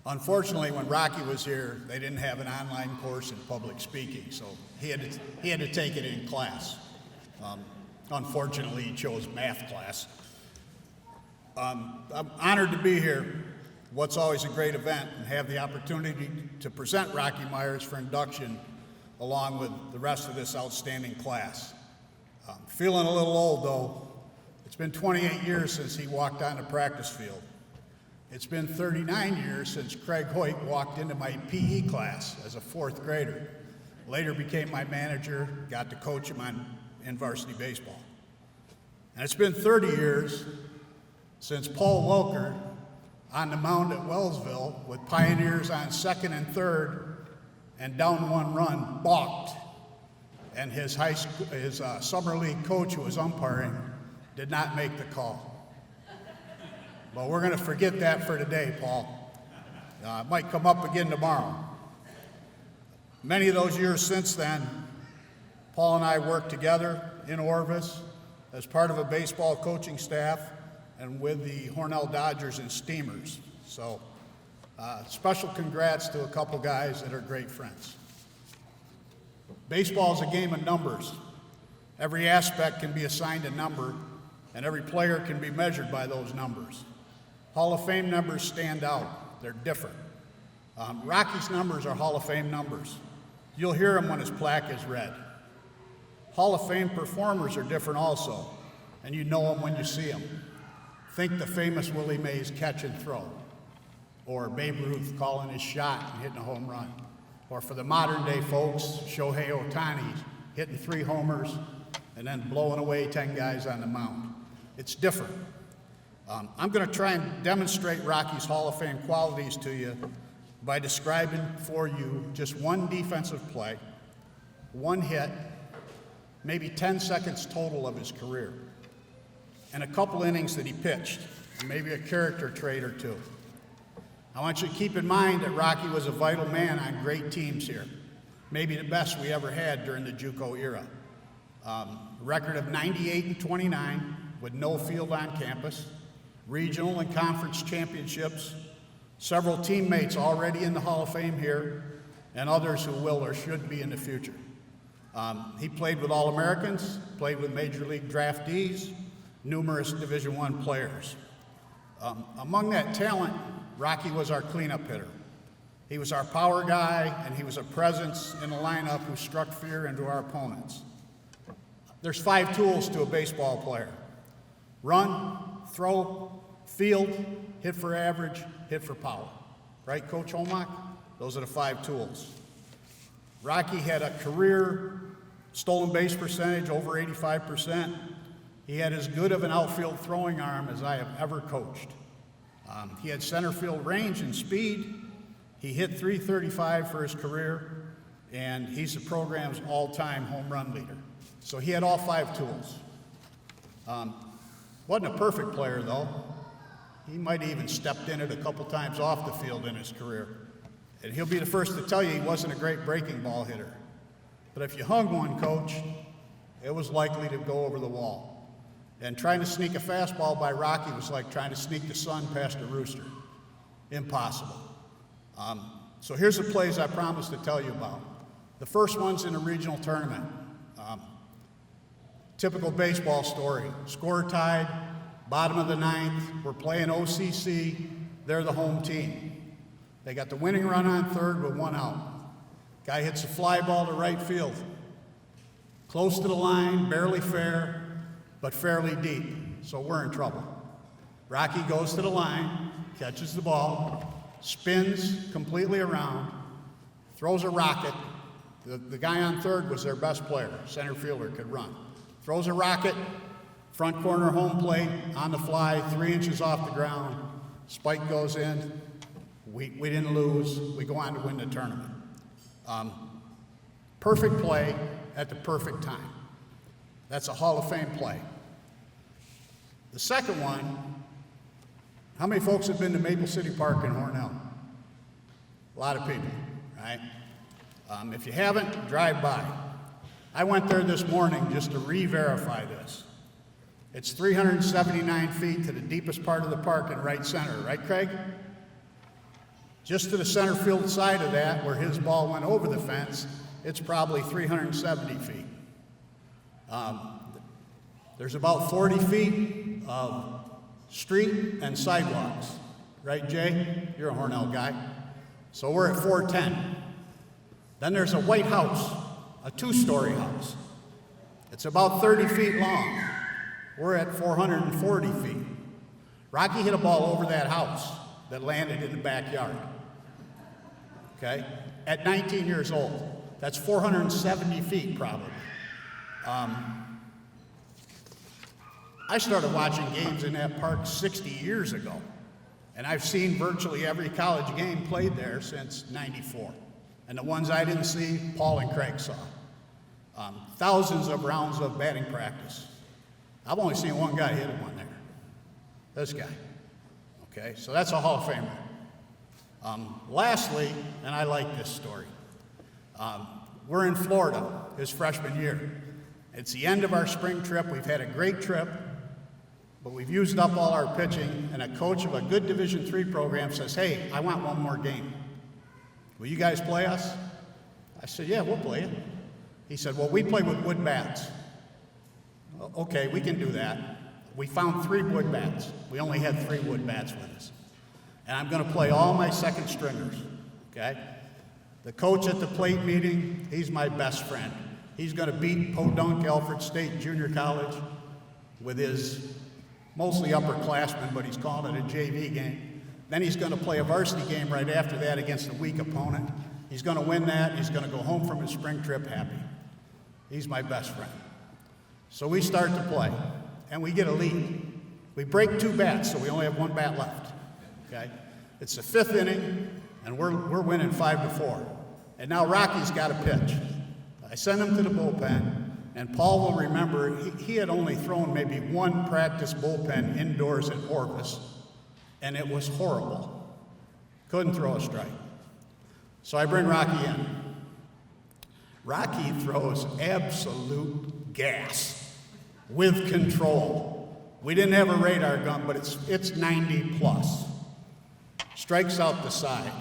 Unfortunately, when Rocky was here, they didn't have an online course in public speaking, so he had to take it in class. Unfortunately, he chose math class. I'm honored to be here. What's always a great event, and have the opportunity to present Rocky Myers for induction along with the rest of this outstanding class. Feeling a little old, though. It's been 28 years since he walked on the practice field. It's been 39 years since Craig Hoyt walked into my PE class as a fourth grader. Later became my manager, got to coach him in varsity baseball. And it's been 30 years since Paul Welker on the mound at Wellsville with Pioneers on second and third and down one run balked. And his summer league coach who was umpiring did not make the call. Well, we're going to forget that for today, Paul. It might come up again tomorrow. Many of those years since then, Paul and I worked together in Orvis as part of a baseball coaching staff and with the Hornell Dodgers and Steamers. So, special congrats to a couple guys that are great friends. Baseball is a game of numbers. Every aspect can be assigned a number, and every player can be measured by those numbers. Hall of Fame numbers stand out. They're different. Rocky's numbers are Hall of Fame numbers. You'll hear them when his plaque is read. Hall of Fame performers are different also, and you know them when you see them. Think the famous Willie Mays catch and throw, or Babe Ruth calling his shot and hitting a home run, or for the modern day folks, Shohei Ohtani hitting 3 homers and then blowing away 10 guys on the mound. It's different. I'm going to try and demonstrate Rocky's Hall of Fame qualities to you by describing for you just one defensive play, one hit, maybe 10 seconds total of his career, and a couple innings that he pitched, and maybe a character trait or two. I want you to keep in mind that Rocky was a vital man on great teams here, maybe the best we ever had during the JUCO era. Record of 98-29 with no field on campus, regional and conference championships, several teammates already in the Hall of Fame here, and others who will or should be in the future. He played with All-Americans, played with Major League draftees, numerous Division I players. Among that talent, Rocky was our cleanup hitter. He was our power guy, and he was a presence in the lineup who struck fear into our opponents. There's 5 tools to a baseball player: run, throw, field, hit for average, hit for power. Right, Coach Holmok? Those are the 5 tools. Rocky had a career stolen base percentage over 85%. He had as good of an outfield throwing arm as I have ever coached. He had center field range and speed. He hit .335 for his career, and he's the program's all-time home run leader. So he had all 5 tools. Wasn't a perfect player, though. He might have even stepped in it a couple times off the field in his career. And he'll be the first to tell you he wasn't a great breaking ball hitter. But if you hung one, Coach, it was likely to go over the wall. And trying to sneak a fastball by Rocky was like trying to sneak the sun past a rooster. Impossible. So here's the plays I promised to tell you about. The first one's in a regional tournament. Typical baseball story. Score tied, bottom of the 9th. We're playing OCC. They're the home team. They got the winning run on third with 1 out. Guy hits a fly ball to right field. Close to the line, barely fair, but fairly deep. So we're in trouble. Rocky goes to the line, catches the ball, spins completely around, throws a rocket. The guy on third was their best player. Center fielder could run. Throws a rocket, front corner home plate, on the fly, 3 inches off the ground. Spike goes in. We didn't lose. We go on to win the tournament. Perfect play at the perfect time. That's a Hall of Fame play. The second one, how many folks have been to Maple City Park in Hornell? A lot of people, right? If you haven't, drive by. I went there this morning just to re-verify this. It's 379 feet to the deepest part of the park in right center, right, Craig? Just to the center field side of that, where his ball went over the fence, it's probably 370 feet. There's about 40 feet of street and sidewalks. Right, Jay? You're a Hornell guy. So we're at 410. Then there's a white house, a 2-story house. It's about 30 feet long. We're at 440 feet. Rocky hit a ball over that house that landed in the backyard. Okay? At 19 years old. That's 470 feet probably. I started watching games in that park 60 years ago, and I've seen virtually every college game played there since '94. And the ones I didn't see, Paul and Craig saw. Thousands of rounds of batting practice. I've only seen one guy hit one there. This guy. Okay, so that's a Hall of Famer. Lastly, and I like this story, we're in Florida his freshman year. It's the end of our spring trip. We've had a great trip, but we've used up all our pitching, and a coach of a good Division III program says, hey, I want one more game. Will you guys play us? I said, yeah, we'll play you. He said, well, we play with wood bats. Okay, we can do that. We found 3 wood bats. We only had 3 wood bats with us. And I'm going to play all my second stringers, okay? The coach at the plate meeting, he's my best friend. He's going to beat Podunk Alfred State Junior College with his mostly upperclassmen, but he's calling it a JV game. Then he's going to play a varsity game right after that against a weak opponent. He's going to win that. He's going to go home from his spring trip happy. He's my best friend. So we start to play, and we get a lead. We break 2 bats, so we only have 1 bat left, okay? It's the 5th inning, and we're winning 5-4. And now Rocky's got a pitch. I send him to the bullpen, and Paul will remember he had only thrown maybe 1 practice bullpen indoors at Orvis, and it was horrible. Couldn't throw a strike. So I bring Rocky in. Rocky throws absolute gas with control. We didn't have a radar gun, but it's 90 plus. Strikes out the side.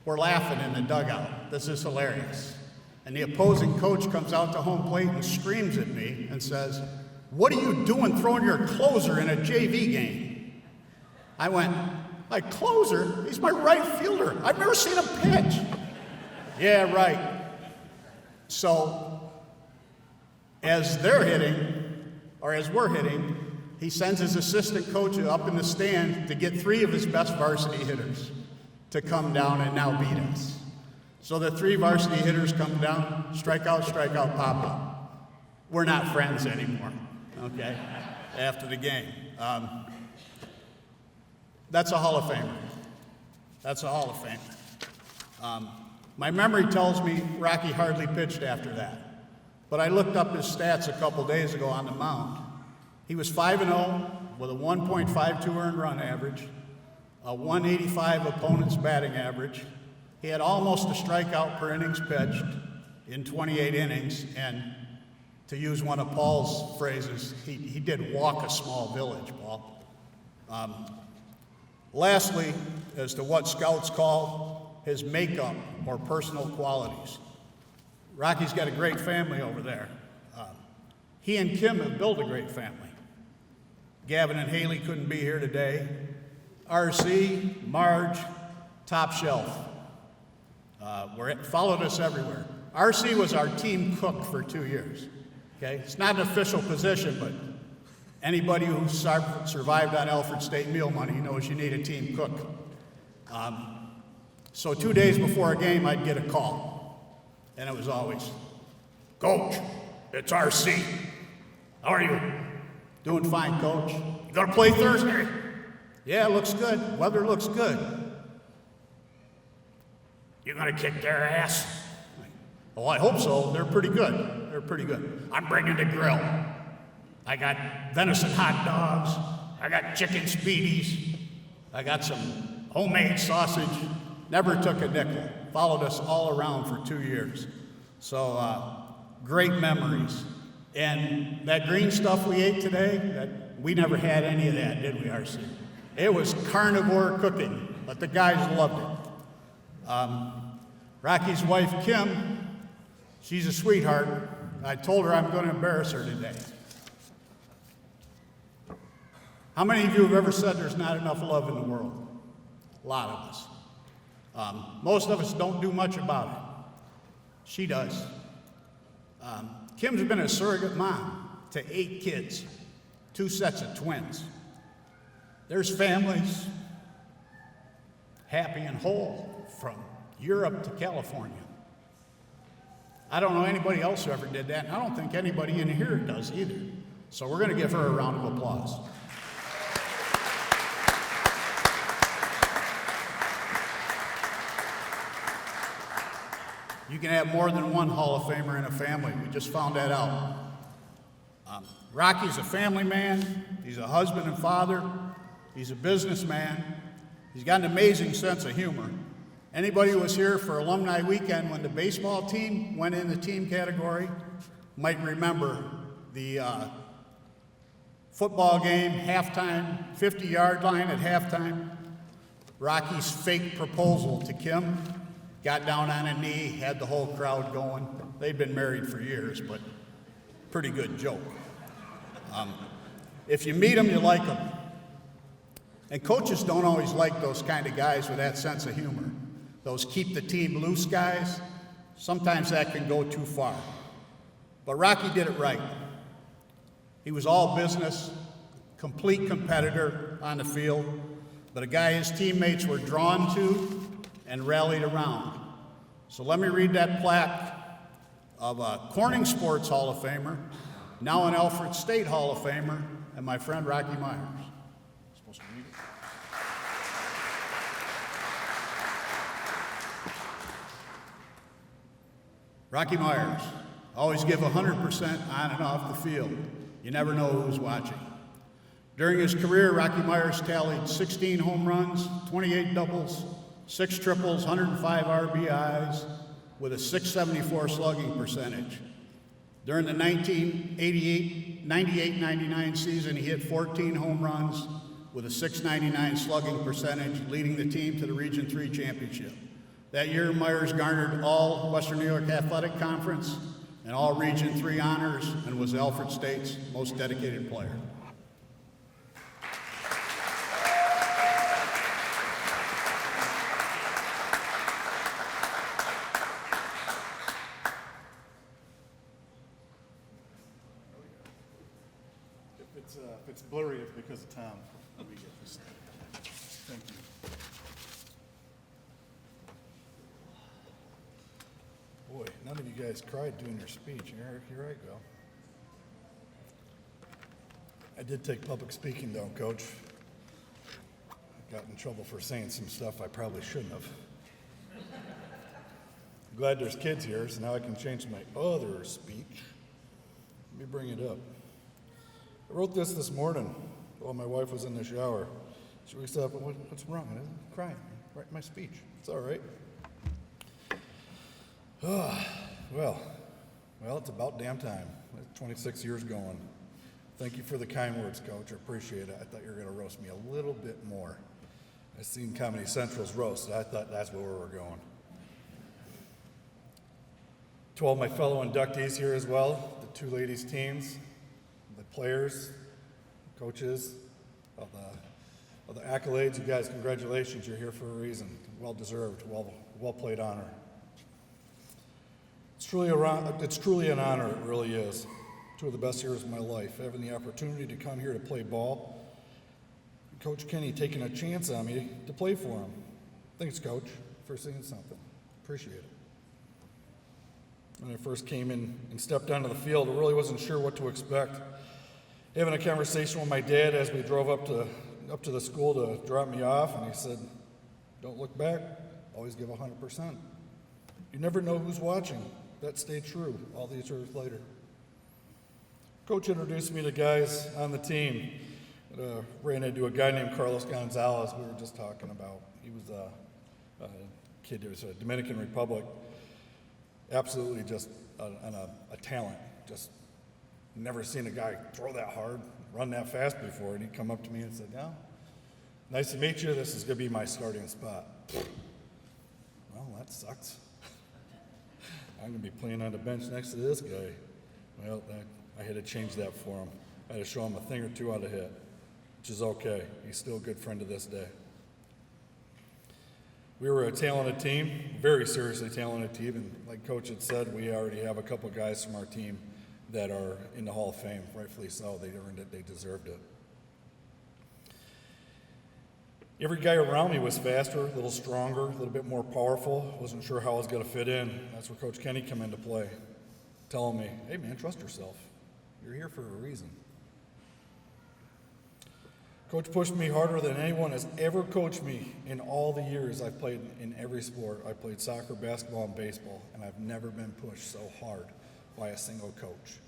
We're laughing in the dugout. This is hilarious. And the opposing coach comes out to home plate and screams at me and says, "What are you doing throwing your closer in a JV game?" I went, "My closer? He's my right fielder. I've never seen him pitch." "Yeah, right." So as they're hitting, or as we're hitting, he sends his assistant coach up in the stand to get 3 of his best varsity hitters to come down and now beat us. So the 3 varsity hitters come down, strikeout, pop up. We're not friends anymore, okay, after the game. That's a Hall of Famer. That's a Hall of Famer. My memory tells me Rocky hardly pitched after that. But I looked up his stats a couple days ago on the mound. He was 5-0 with a 1.52 earned run average, a 185 opponent's batting average. He had almost a strikeout per innings pitched in 28 innings, and to use one of Paul's phrases, he did walk a small village, Paul. Lastly, as to what scouts call his makeup or personal qualities. Rocky's got a great family over there. He and Kim have built a great family. Gavin and Haley couldn't be here today. RC, Marge, top shelf. Followed us everywhere. RC was our team cook for 2 years. Okay, it's not an official position, but anybody who survived on Alfred State meal money knows you need a team cook. So 2 days before a game, I'd get a call, and it was always, "Coach, it's RC. How are you?" "Doing fine, Coach." "You gonna play Thursday?" "Yeah, looks good. Weather looks good." "You gonna kick their ass?" "Oh, I hope so. They're pretty good. They're pretty good." "I'm bringing the grill. I got venison hot dogs. I got chicken speedies. I got some homemade sausage." Never took a nickel. Followed us all around for 2 years. So great memories. And that green stuff we ate today, we never had any of that, did we, RC? It was carnivore cooking, but the guys loved it. Rocky's wife, Kim, she's a sweetheart. I told her I'm going to embarrass her today. How many of you have ever said there's not enough love in the world? A lot of us. Most of us don't do much about it. She does. Kim's been a surrogate mom to 8 kids, 2 sets of twins. There's families, happy and whole, from Europe to California. I don't know anybody else who ever did that, and I don't think anybody in here does either. So we're going to give her a round of applause. You can have more than one Hall of Famer in a family. We just found that out. Rocky's a family man. He's a husband and father. He's a businessman. He's got an amazing sense of humor. Anybody who was here for Alumni Weekend when the baseball team went in the team category might remember the football game, halftime, 50-yard line at halftime. Rocky's fake proposal to Kim. Got down on a knee, had the whole crowd going. They'd been married for years, but pretty good joke. If you meet them, you like them. And coaches don't always like those kind of guys with that sense of humor. Those keep the team loose guys. Sometimes that can go too far. But Rocky did it right. He was all business, complete competitor on the field, but a guy his teammates were drawn to and rallied around. So let me read that plaque of a Corning Sports Hall of Famer, now an Alfred State Hall of Famer, and my friend Rocky Myers. Supposed to read it. Rocky Myers, always give 100% on and off the field. You never know who's watching. During his career, Rocky Myers tallied 16 home runs, 28 doubles, 6 triples, 105 RBIs, with a .674 slugging percentage. During the 1998-99 season, he hit 14 home runs with a .699 slugging percentage, leading the team to the Region 3 championship. That year, Myers garnered all Western New York Athletic Conference and all Region 3 honors and was Alfred State's most dedicated player. If it's blurry, it's because of Tom. Let me get this. Thank you. Boy, none of you guys cried doing your speech. Here I go. I did take public speaking though, Coach. I got in trouble for saying some stuff I probably shouldn't have. I'm glad there's kids here, so now I can change my other speech. Let me bring it up. I wrote this morning while my wife was in the shower. She wakes up, what's wrong? I'm crying. Write my speech. It's all right. Well, it's about damn time. 26 years going. Thank you for the kind words, Coach. I appreciate it. I thought you were going to roast me a little bit more. I seen Comedy Central's roast, and I thought that's where we were going. To all my fellow inductees here as well, the two ladies teams, the players, coaches, all the accolades, you guys, congratulations. You're here for a reason. Well deserved, well played honor. It's truly an honor, it really is. Two of the best years of my life, having the opportunity to come here to play ball. Coach Kenny taking a chance on me to play for him. Thanks, Coach, for saying something. Appreciate it. When I first came in and stepped onto the field, I really wasn't sure what to expect. Having a conversation with my dad as we drove up to the school to drop me off, and he said, "Don't look back, always give 100%. You never know who's watching." That stayed true all these years later. Coach introduced me to guys on the team. Ran into a guy named Carlos Gonzalez we were just talking about. He was a kid, it was a Dominican Republic. Absolutely just a talent. Just never seen a guy throw that hard, run that fast before. And he'd come up to me and said, "Yeah, nice to meet you. This is going to be my starting spot." Well, that sucks. I'm going to be playing on the bench next to this guy. Well, I had to change that for him. I had to show him a thing or two how to hit, which is okay. He's still a good friend to this day. We were a talented team, very seriously talented team, and like Coach had said, we already have a couple guys from our team that are in the Hall of Fame, rightfully so. They earned it, they deserved it. Every guy around me was faster, a little stronger, a little bit more powerful. Wasn't sure how I was going to fit in. That's where Coach Kenny came into play, telling me, "Hey man, trust yourself. You're here for a reason." Coach pushed me harder than anyone has ever coached me in all the years I've played in every sport. I played soccer, basketball, and baseball, and I've never been pushed so hard by a single coach.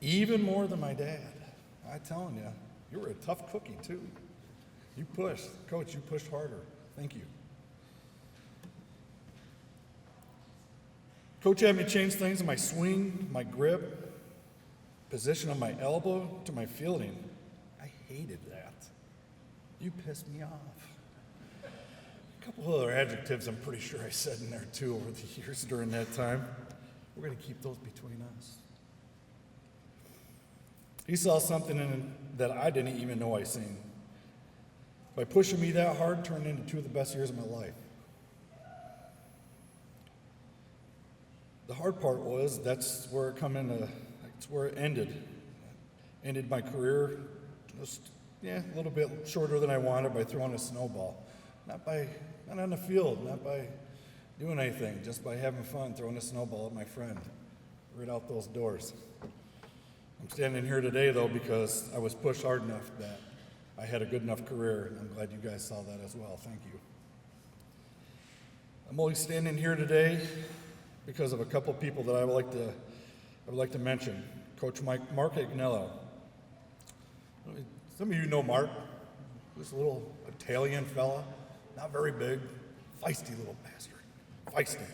Even more than my dad. I'm telling you, you were a tough cookie too. You pushed. Coach, you pushed harder. Thank you. Coach had me change things in my swing, my grip, position of my elbow to my fielding. I hated that. You pissed me off. A couple other adjectives I'm pretty sure I said in there too over the years during that time. We're going to keep those between us. He saw something in that I didn't even know I seen. By pushing me that hard, turned into two of the best years of my life. The hard part was that's where it ended. Ended my career just a little bit shorter than I wanted by throwing a snowball. Not on the field, not by doing anything, just by having fun, throwing a snowball at my friend right out those doors. I'm standing here today, though, because I was pushed hard enough that I had a good enough career, and I'm glad you guys saw that as well. Thank you. I'm only standing here today because of a couple people that I would like to mention. Coach Mark Agnello. Some of you know Mark. This little Italian fella, not very big, feisty little bastard. Feisty.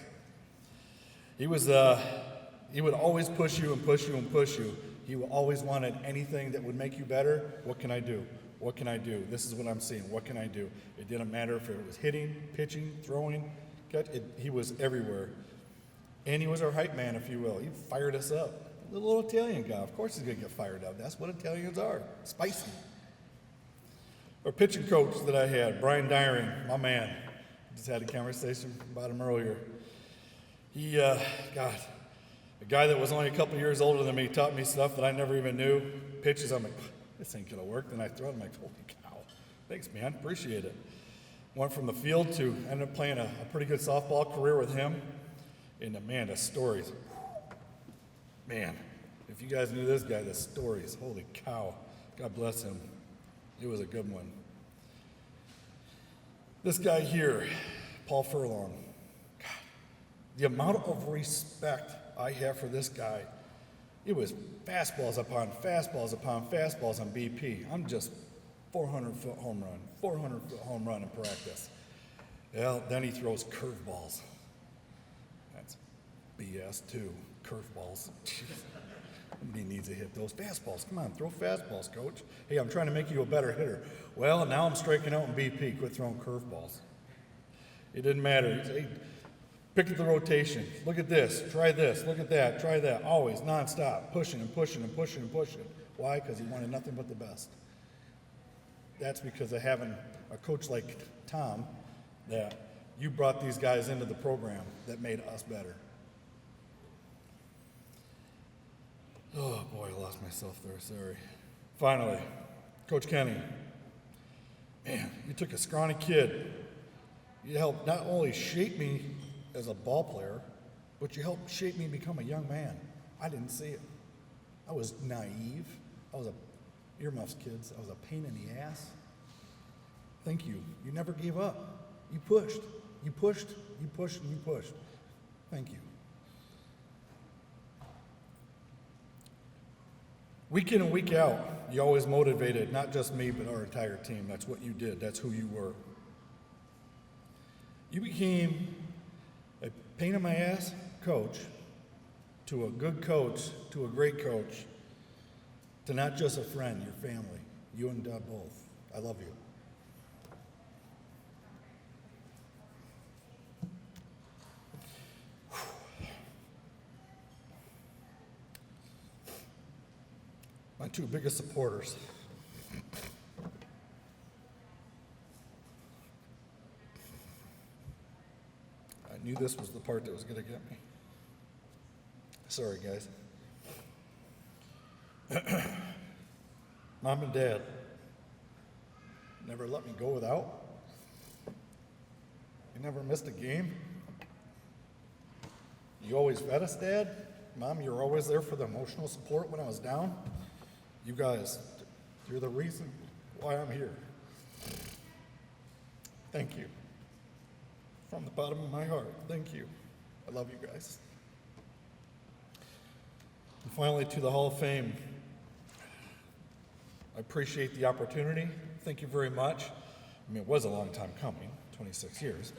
He would always push you and push you and push you. He always wanted anything that would make you better. What can I do? What can I do? This is what I'm seeing. What can I do? It didn't matter if it was hitting, pitching, throwing. He was everywhere. And he was our hype man, if you will. He fired us up. The little Italian guy. Of course he's going to get fired up. That's what Italians are. Spicy. Our pitching coach that I had, Brian Dyring, my man. Just had a conversation about him earlier. He, a guy that was only a couple years older than me taught me stuff that I never even knew. Pitches, I'm like, this ain't gonna work. Then I throw it, I'm like, holy cow. Thanks, man, appreciate it. Went from the field to ended up playing a pretty good softball career with him. And man, the stories. Man, if you guys knew this guy, the stories, holy cow. God bless him. It was a good one. This guy here, Paul Furlong. God, the amount of respect I have for this guy, it was fastballs upon fastballs upon fastballs on BP. I'm just 400-foot home run in practice. Well, then he throws curveballs. That's BS too, curveballs. He needs to hit those fastballs. Come on, throw fastballs, coach. Hey, I'm trying to make you a better hitter. Well, now I'm striking out in BP. Quit throwing curveballs. It didn't matter. Hey, pick at the rotation. Look at this. Try this. Look at that. Try that. Always, nonstop. Pushing and pushing and pushing and pushing. Why? Because he wanted nothing but the best. That's because of having a coach like Tom that you brought these guys into the program that made us better. Oh, boy, I lost myself there. Sorry. Finally, Coach Kenny. Man, you took a scrawny kid. You helped not only shape me as a ball player, but you helped shape me become a young man. I didn't see it. I was naive. I was earmuffs, kids. I was a pain in the ass. Thank you. You never gave up. You pushed. You pushed. You pushed and you pushed. Thank you. Week in and week out, you always motivated not just me, but our entire team. That's what you did. That's who you were. You became a pain in my ass coach to a good coach to a great coach to not just a friend, your family. You and Dad both. I love you. My two biggest supporters. I knew this was the part that was going to get me. Sorry, guys. Mom and Dad never let me go without. You never missed a game. You always fed us, Dad. Mom, you're always there for the emotional support when I was down. You guys, you're the reason why I'm here. Thank you. From the bottom of my heart, thank you. I love you guys. And finally, to the Hall of Fame, I appreciate the opportunity. Thank you very much. I mean, it was a long time coming, 26 years.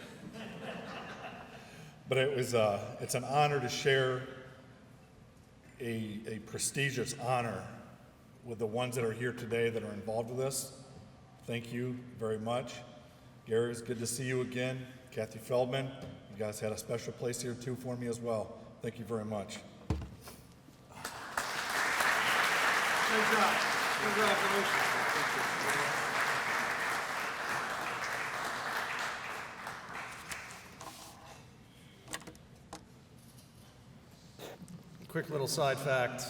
But it's an honor to share a prestigious honor with the ones that are here today that are involved with this. Thank you very much. Gary, it's good to see you again. Kathy Feldman, you guys had a special place here too for me as well. Thank you very much. Good job. Congratulations. Quick little side fact.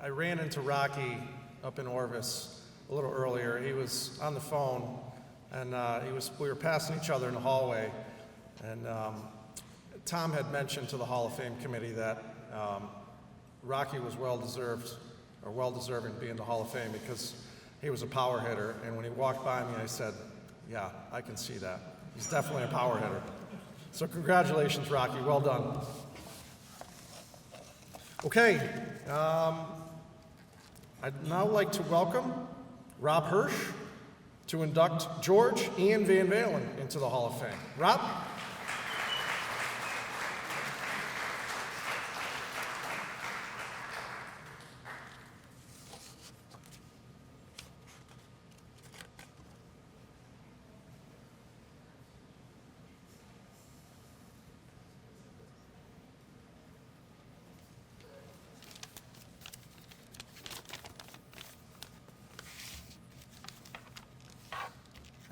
I ran into Rocky up in Orvis a little earlier. He was on the phone, and we were passing each other in the hallway. And Tom had mentioned to the Hall of Fame committee that Rocky was well-deserved are well deserving to be in the Hall of Fame because he was a power hitter, and when he walked by me, I said, yeah, I can see that. He's definitely a power hitter. So congratulations, Rocky, well done. Okay, I'd now like to welcome Rob Hirch to induct George Ian Van Valen into the Hall of Fame. Rob?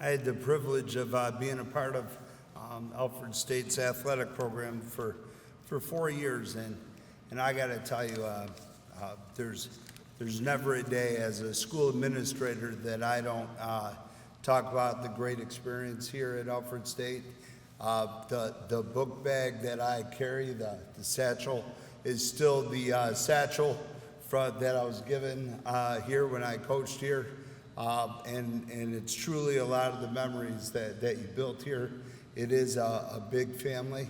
I had the privilege of being a part of Alfred State's athletic program for 4 years, and I got to tell you, there's never a day as a school administrator that I don't talk about the great experience here at Alfred State. The book bag that I carry, the satchel, is still the satchel that I was given here when I coached here. And it's truly a lot of the memories that you built here. It is a big family.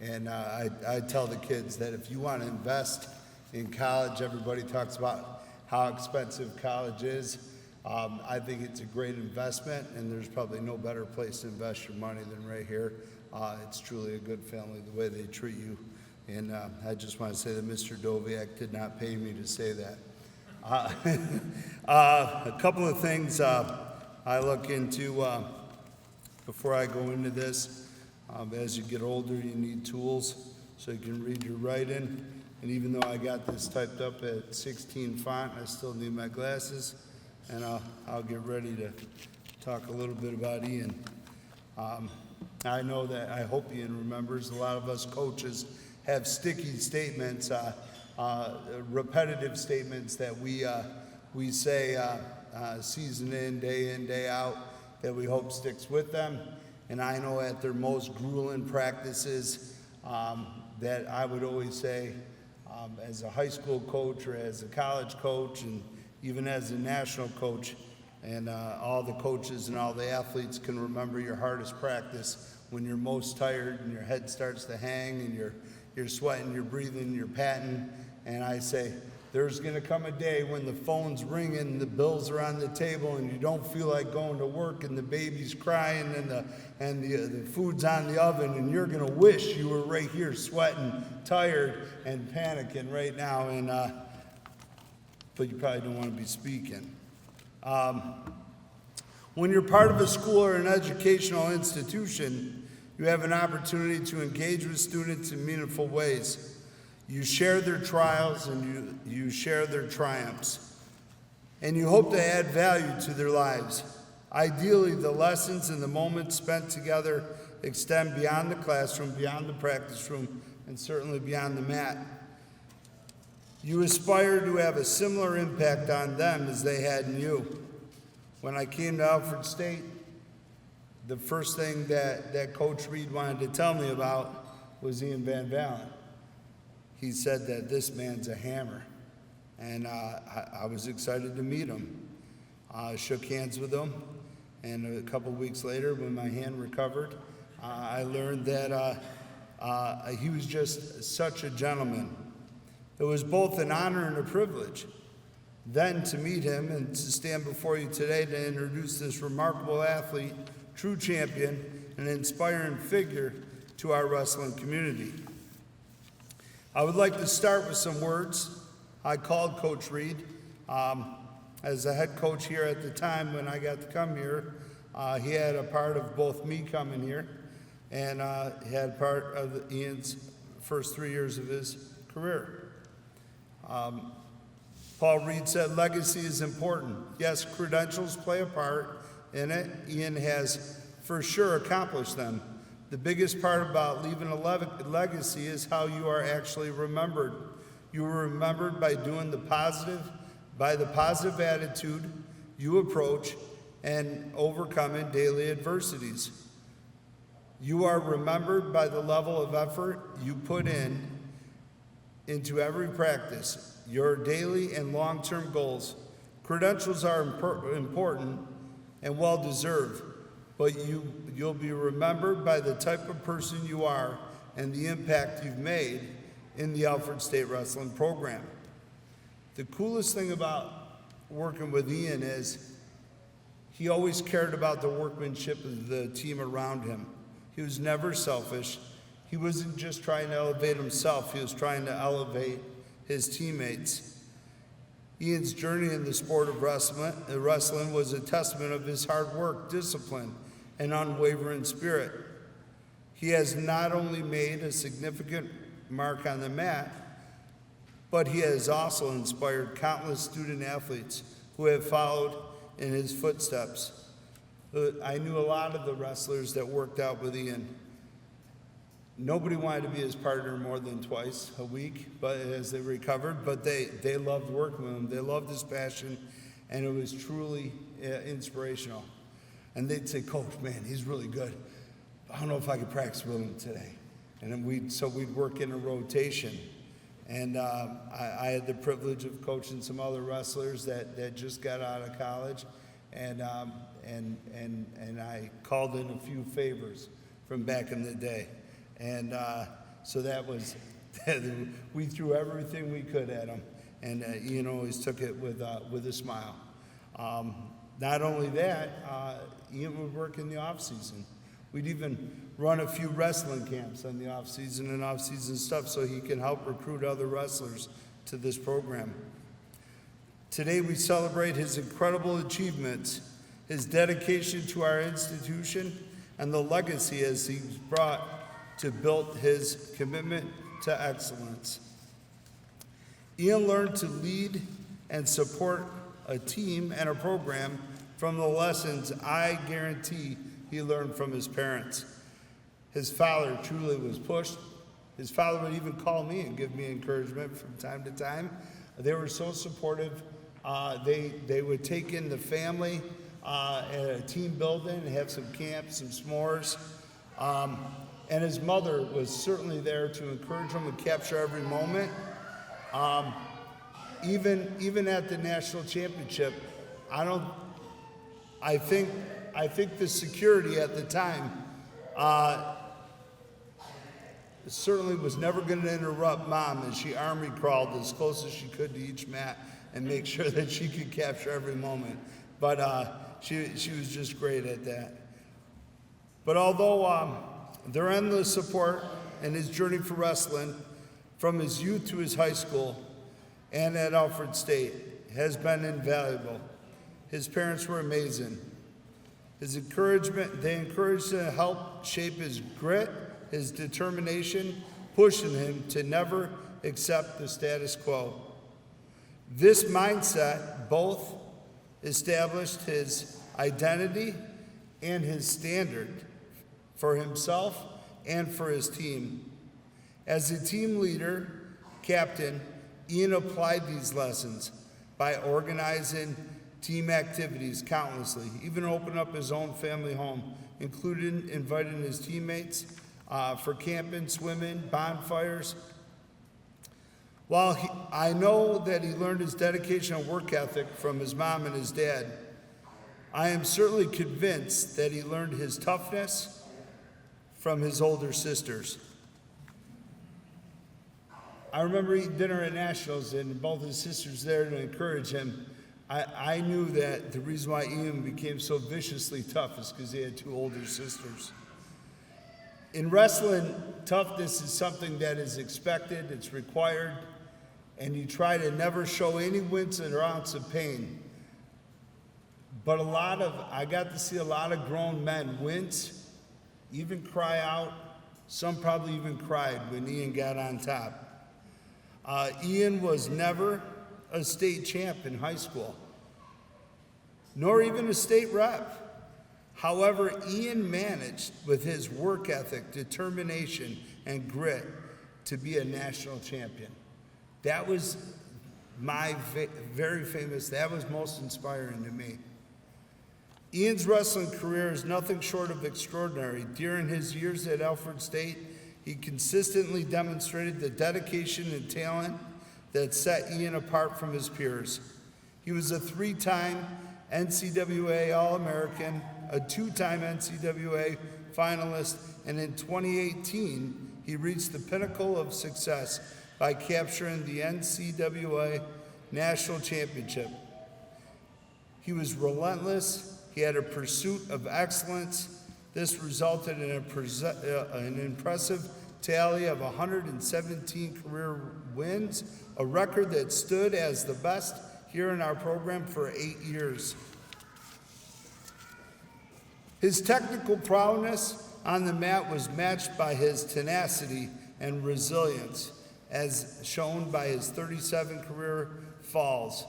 And I tell the kids that if you want to invest in college, everybody talks about how expensive college is. I think it's a great investment, and there's probably no better place to invest your money than right here. It's truly a good family, the way they treat you. And I just want to say that Mr. Doviak did not pay me to say that. A couple of things I look into before I go into this. As you get older, you need tools so you can read your writing. And even though I got this typed up at 16 font, I still need my glasses. And I'll get ready to talk a little bit about Ian. I know that, I hope Ian remembers, a lot of us coaches have sticky statements, repetitive statements that we say season in, day out, that we hope sticks with them. And I know at their most grueling practices that I would always say, as a high school coach or as a college coach and even as a national coach, and all the coaches and all the athletes can remember your hardest practice when you're most tired and your head starts to hang and you're sweating, you're breathing, you're patting. And I say, there's going to come a day when the phone's ringing, the bills are on the table, and you don't feel like going to work, and the baby's crying, and the food's on the oven, and you're going to wish you were right here sweating, tired, and panicking right now. And but you probably don't want to be speaking. When you're part of a school or an educational institution, you have an opportunity to engage with students in meaningful ways. You share their trials and you share their triumphs. And you hope to add value to their lives. Ideally, the lessons and the moments spent together extend beyond the classroom, beyond the practice room, and certainly beyond the mat. You aspire to have a similar impact on them as they had in you. When I came to Alfred State, the first thing that Coach Reed wanted to tell me about was Ian Van Valen. He said that this man's a hammer, and I was excited to meet him. I shook hands with him, and a couple weeks later, when my hand recovered, I learned that he was just such a gentleman. It was both an honor and a privilege then to meet him and to stand before you today to introduce this remarkable athlete, true champion, and inspiring figure to our wrestling community. I would like to start with some words. I called Coach Reed as the head coach here at the time when I got to come here. He had a part of both me coming here, and he had part of Ian's first 3 years of his career. Paul Reed said, legacy is important. Yes, credentials play a part in it. Ian has for sure accomplished them. The biggest part about leaving a legacy is how you are actually remembered. You are remembered by doing the positive attitude you approach and overcoming daily adversities. You are remembered by the level of effort you put in into every practice, your daily and long-term goals. Credentials are important and well-deserved, but you'll be remembered by the type of person you are and the impact you've made in the Alfred State Wrestling program. The coolest thing about working with Ian is he always cared about the workmanship of the team around him. He was never selfish. He wasn't just trying to elevate himself, he was trying to elevate his teammates. Ian's journey in the sport of wrestling was a testament of his hard work, discipline, and unwavering spirit. He has not only made a significant mark on the mat, but he has also inspired countless student athletes who have followed in his footsteps. I knew a lot of the wrestlers that worked out with Ian. Nobody wanted to be his partner more than twice a week, but as they recovered, but they loved working with him. They loved his passion, and it was truly inspirational. And they'd say, "Coach, man, he's really good. I don't know if I could practice with him today." And then we'd work in a rotation. And I had the privilege of coaching some other wrestlers that just got out of college, and I called in a few favors from back in the day. And so that was, we threw everything we could at him, and Ian always took it with a smile. Not only that, Ian would work in the off season. We'd even run a few wrestling camps on the off season and off season stuff so he can help recruit other wrestlers to this program. Today we celebrate his incredible achievements, his dedication to our institution, and the legacy as he's brought to build his commitment to excellence. Ian learned to lead and support a team and a program from the lessons I guarantee he learned from his parents. His father truly was pushed. His father would even call me and give me encouragement from time to time. They were so supportive. They would take in the family at a team building and have some camps, some s'mores. And his mother was certainly there to encourage him and capture every moment. Even at the national championship, I think the security at the time certainly was never going to interrupt Mom as she army crawled as close as she could to each mat and make sure that she could capture every moment. But she was just great at that. But although their endless support and his journey for wrestling from his youth to his high school and at Alfred State has been invaluable. His parents were amazing. His encouragement, they encouraged him to help shape his grit, his determination, pushing him to never accept the status quo. This mindset both established his identity and his standard for himself and for his team. As a team leader, captain, Ian applied these lessons by organizing team activities countlessly, even opened up his own family home, including inviting his teammates for camping, swimming, bonfires. While I know that he learned his dedication and work ethic from his mom and his dad, I am certainly convinced that he learned his toughness from his older sisters. I remember eating dinner at Nationals and both his sisters there to encourage him. I knew that the reason why Ian became so viciously tough is because he had two older sisters. In wrestling, toughness is something that is expected, it's required, and you try to never show any wince or ounce of pain. But I got to see a lot of grown men wince, even cry out. Some probably even cried when Ian got on top. Ian was never a state champ in high school, nor even a state rep. However, Ian managed, with his work ethic, determination, and grit, to be a national champion. That was very famous, that was most inspiring to me. Ian's wrestling career is nothing short of extraordinary. During his years at Alfred State, He consistently demonstrated the dedication and talent that set Ian apart from his peers. He was a 3-time NCAA All-American, a 2-time NCAA finalist, and in 2018, he reached the pinnacle of success by capturing the NCAA National Championship. He was relentless. He had a pursuit of excellence. This resulted in an impressive tally of 117 career wins, a record that stood as the best here in our program for 8 years. His technical prowess on the mat was matched by his tenacity and resilience, as shown by his 37 career falls,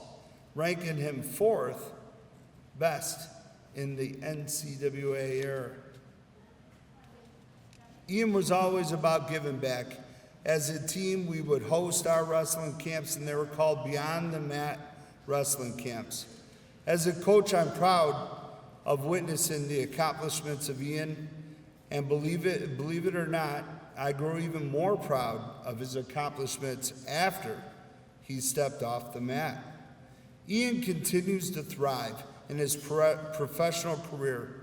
ranking him 4th best in the NCAA era. Ian was always about giving back. As a team, we would host our wrestling camps, and they were called Beyond the Mat wrestling camps. As a coach, I'm proud of witnessing the accomplishments of Ian, and believe it or not, I grow even more proud of his accomplishments after he stepped off the mat. Ian continues to thrive in his professional career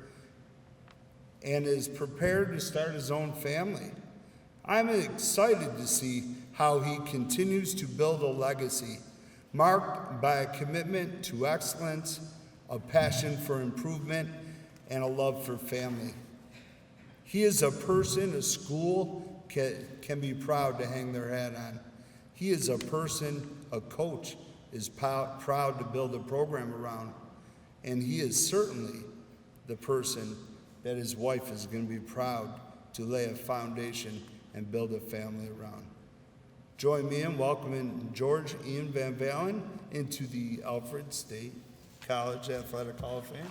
and is prepared to start his own family. I'm excited to see how he continues to build a legacy marked by a commitment to excellence, a passion for improvement, and a love for family. He is a person a school can be proud to hang their hat on. He is a person a coach is proud to build a program around. And he is certainly the person that his wife is going to be proud to lay a foundation and build a family around. Join me in welcoming George Ian Van Valen into the Alfred State College Athletic Hall of Fame.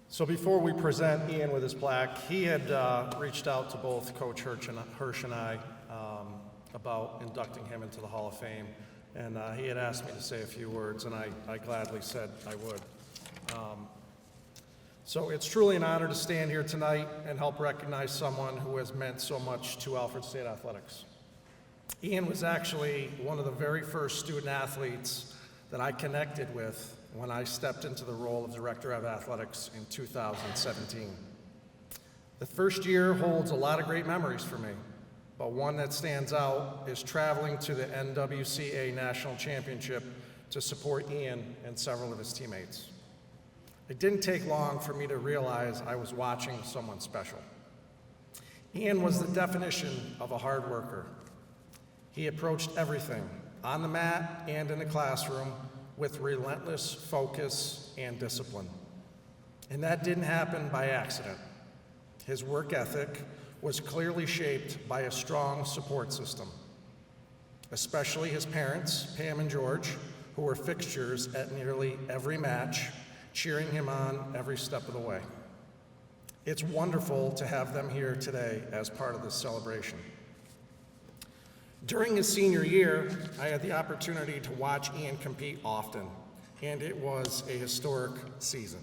So before we present Ian with his plaque, he had reached out to both Coach Hirch and I about inducting him into the Hall of Fame. And he had asked me to say a few words, and I gladly said I would. So it's truly an honor to stand here tonight and help recognize someone who has meant so much to Alfred State Athletics. Ian was actually one of the very first student athletes that I connected with when I stepped into the role of Director of Athletics in 2017. The first year holds a lot of great memories for me, but one that stands out is traveling to the NWCA National Championship to support Ian and several of his teammates. It didn't take long for me to realize I was watching someone special. Ian was the definition of a hard worker. He approached everything, on the mat and in the classroom, with relentless focus and discipline. And that didn't happen by accident. His work ethic was clearly shaped by a strong support system, especially his parents, Pam and George, who were fixtures at nearly every match, cheering him on every step of the way. It's wonderful to have them here today as part of this celebration. During his senior year, I had the opportunity to watch Ian compete often, and it was a historic season.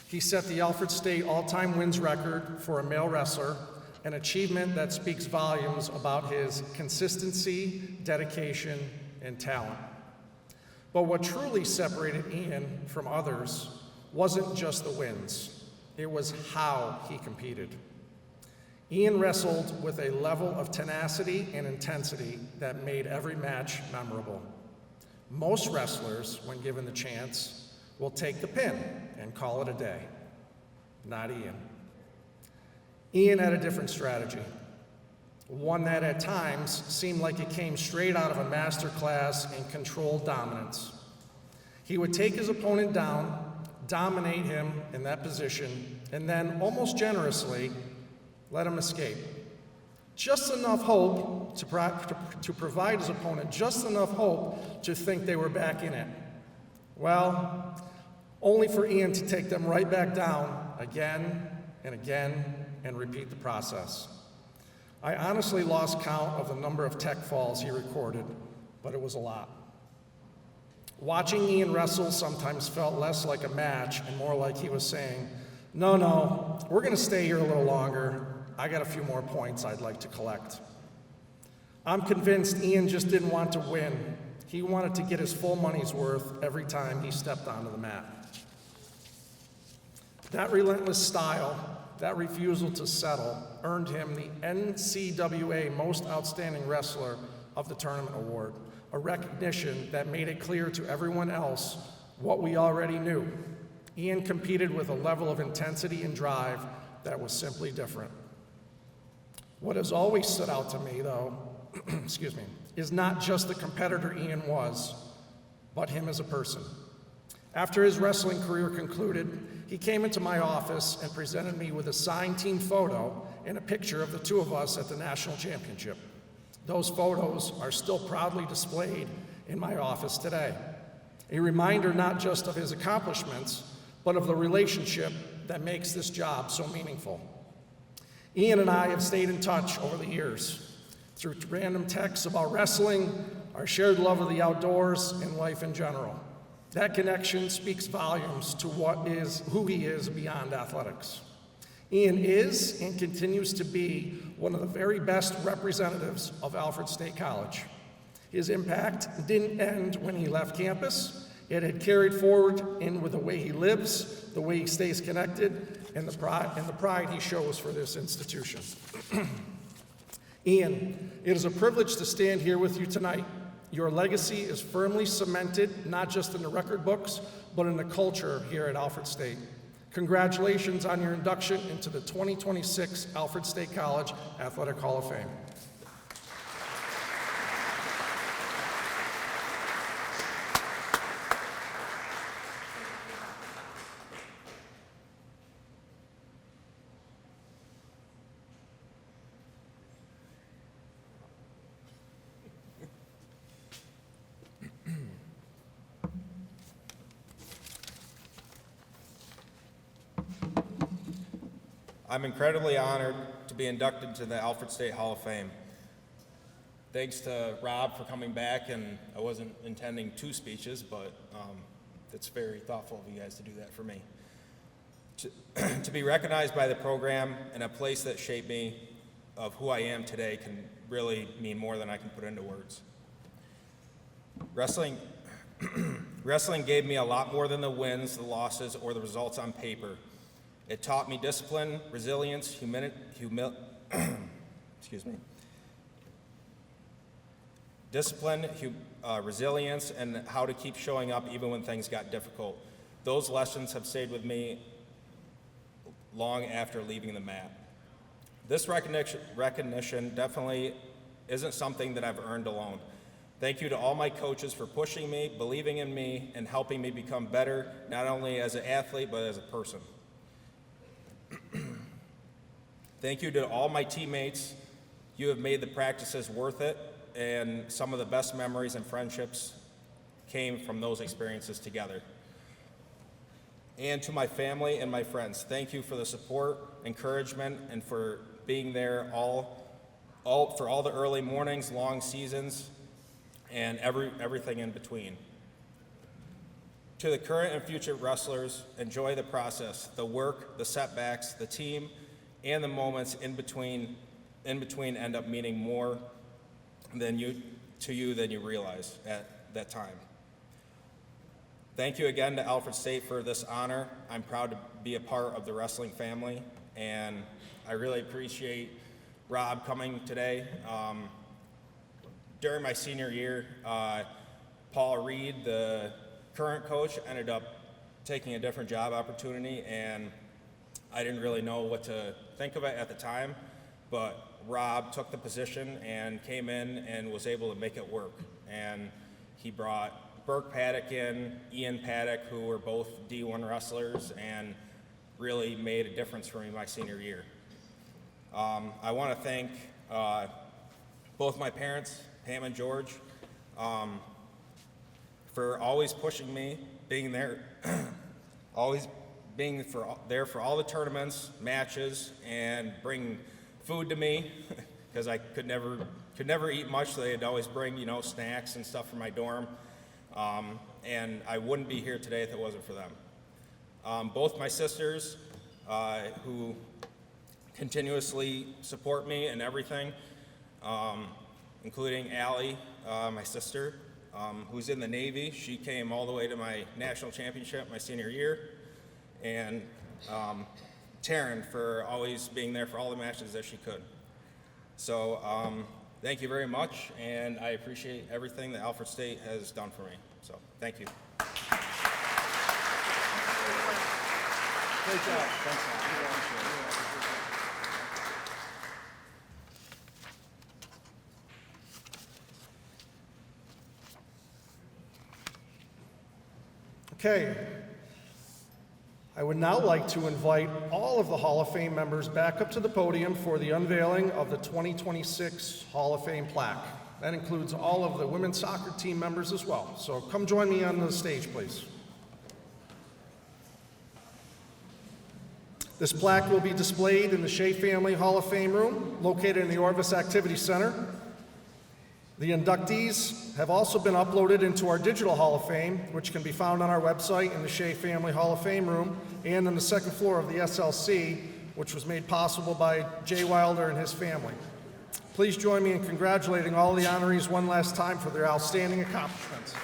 He set the Alfred State all-time wins record for a male wrestler, an achievement that speaks volumes about his consistency, dedication, and talent. But what truly separated Ian from others wasn't just the wins, it was how he competed. Ian wrestled with a level of tenacity and intensity that made every match memorable. Most wrestlers, when given the chance, will take the pin and call it a day. Not Ian. Ian had a different strategy, one that at times seemed like it came straight out of a master class in controlled dominance. He would take his opponent down, dominate him in that position, and then almost generously let him escape. Just enough hope to provide his opponent just enough hope to think they were back in it. Well, only for Ian to take them right back down again and again and repeat the process. I honestly lost count of the number of tech falls he recorded, but it was a lot. Watching Ian wrestle sometimes felt less like a match and more like he was saying, no, we're going to stay here a little longer. I got a few more points I'd like to collect. I'm convinced Ian just didn't want to win. He wanted to get his full money's worth every time he stepped onto the mat. That relentless style, that refusal to settle, earned him the NCWA Most Outstanding Wrestler of the Tournament Award, a recognition that made it clear to everyone else what we already knew. Ian competed with a level of intensity and drive that was simply different. What has always stood out to me, though, excuse me, is not just the competitor Ian was, but him as a person. After his wrestling career concluded, he came into my office and presented me with a signed team photo and a picture of the two of us at the national championship. Those photos are still proudly displayed in my office today. A reminder not just of his accomplishments, but of the relationship that makes this job so meaningful. Ian and I have stayed in touch over the years through random texts about wrestling, our shared love of the outdoors, and life in general. That connection speaks volumes to who he is beyond athletics. Ian is and continues to be one of the very best representatives of Alfred State College. His impact didn't end when he left campus. It had carried forward in with the way he lives, the way he stays connected, and the pride he shows for this institution. Ian, it is a privilege to stand here with you tonight. Your legacy is firmly cemented, not just in the record books, but in the culture here at Alfred State. Congratulations on your induction into the 2026 Alfred State College Athletic Hall of Fame. I'm incredibly honored to be inducted to the Alfred State Hall of Fame. Thanks to Rob for coming back, and I wasn't intending 2 speeches, but it's very thoughtful of you guys to do that for me. To be recognized by the program in a place that shaped me of who I am today can really mean more than I can put into words. Wrestling gave me a lot more than the wins, the losses, or the results on paper. It taught me discipline, resilience, resilience, and how to keep showing up even when things got difficult. Those lessons have stayed with me long after leaving the mat. This recognition definitely isn't something that I've earned alone. Thank you to all my coaches for pushing me, believing in me, and helping me become better, not only as an athlete, but as a person. Thank you to all my teammates. You have made the practices worth it, and some of the best memories and friendships came from those experiences together. And to my family and my friends, thank you for the support, encouragement, and for being there for all the early mornings, long seasons, and everything in between. To the current and future wrestlers, enjoy the process, the work, the setbacks, the team, and the moments in between end up meaning more than you realize at that time. Thank you again to Alfred State for this honor. I'm proud to be a part of the wrestling family, and I really appreciate Rob coming today. During my senior year, Paul Reed, the current coach, ended up taking a different job opportunity, and I didn't really know what to think of it at the time, but Rob took the position and came in and was able to make it work. And he brought Burke Paddock in, Ian Paddock, who were both D1 wrestlers, and really made a difference for me my senior year. I want to thank both my parents, Pam and George, for always pushing me, being there, always being there for all the tournaments, matches, and bring food to me, because I could never eat much, so they'd always bring, snacks and stuff from my dorm. and I wouldn't be here today if it wasn't for them. Both my sisters, who continuously support me in everything, including Allie, my sister, who's in the Navy. She came all the way to my national championship my senior year, and Taryn for always being there for all the matches that she could. So thank you very much, and I appreciate everything that Alfred State has done for me. So thank you. Great job. Thanks, Okay. I would now like to invite all of the Hall of Fame members back up to the podium for the unveiling of the 2026 Hall of Fame plaque. That includes all of the women's soccer team members as well. So come join me on the stage, please. This plaque will be displayed in the Shea Family Hall of Fame room, located in the Orvis Activity Center. The inductees have also been uploaded into our digital Hall of Fame, which can be found on our website in the Shea Family Hall of Fame room and on the second floor of the SLC, which was made possible by Jay Wilder and his family. Please join me in congratulating all the honorees one last time for their outstanding accomplishments.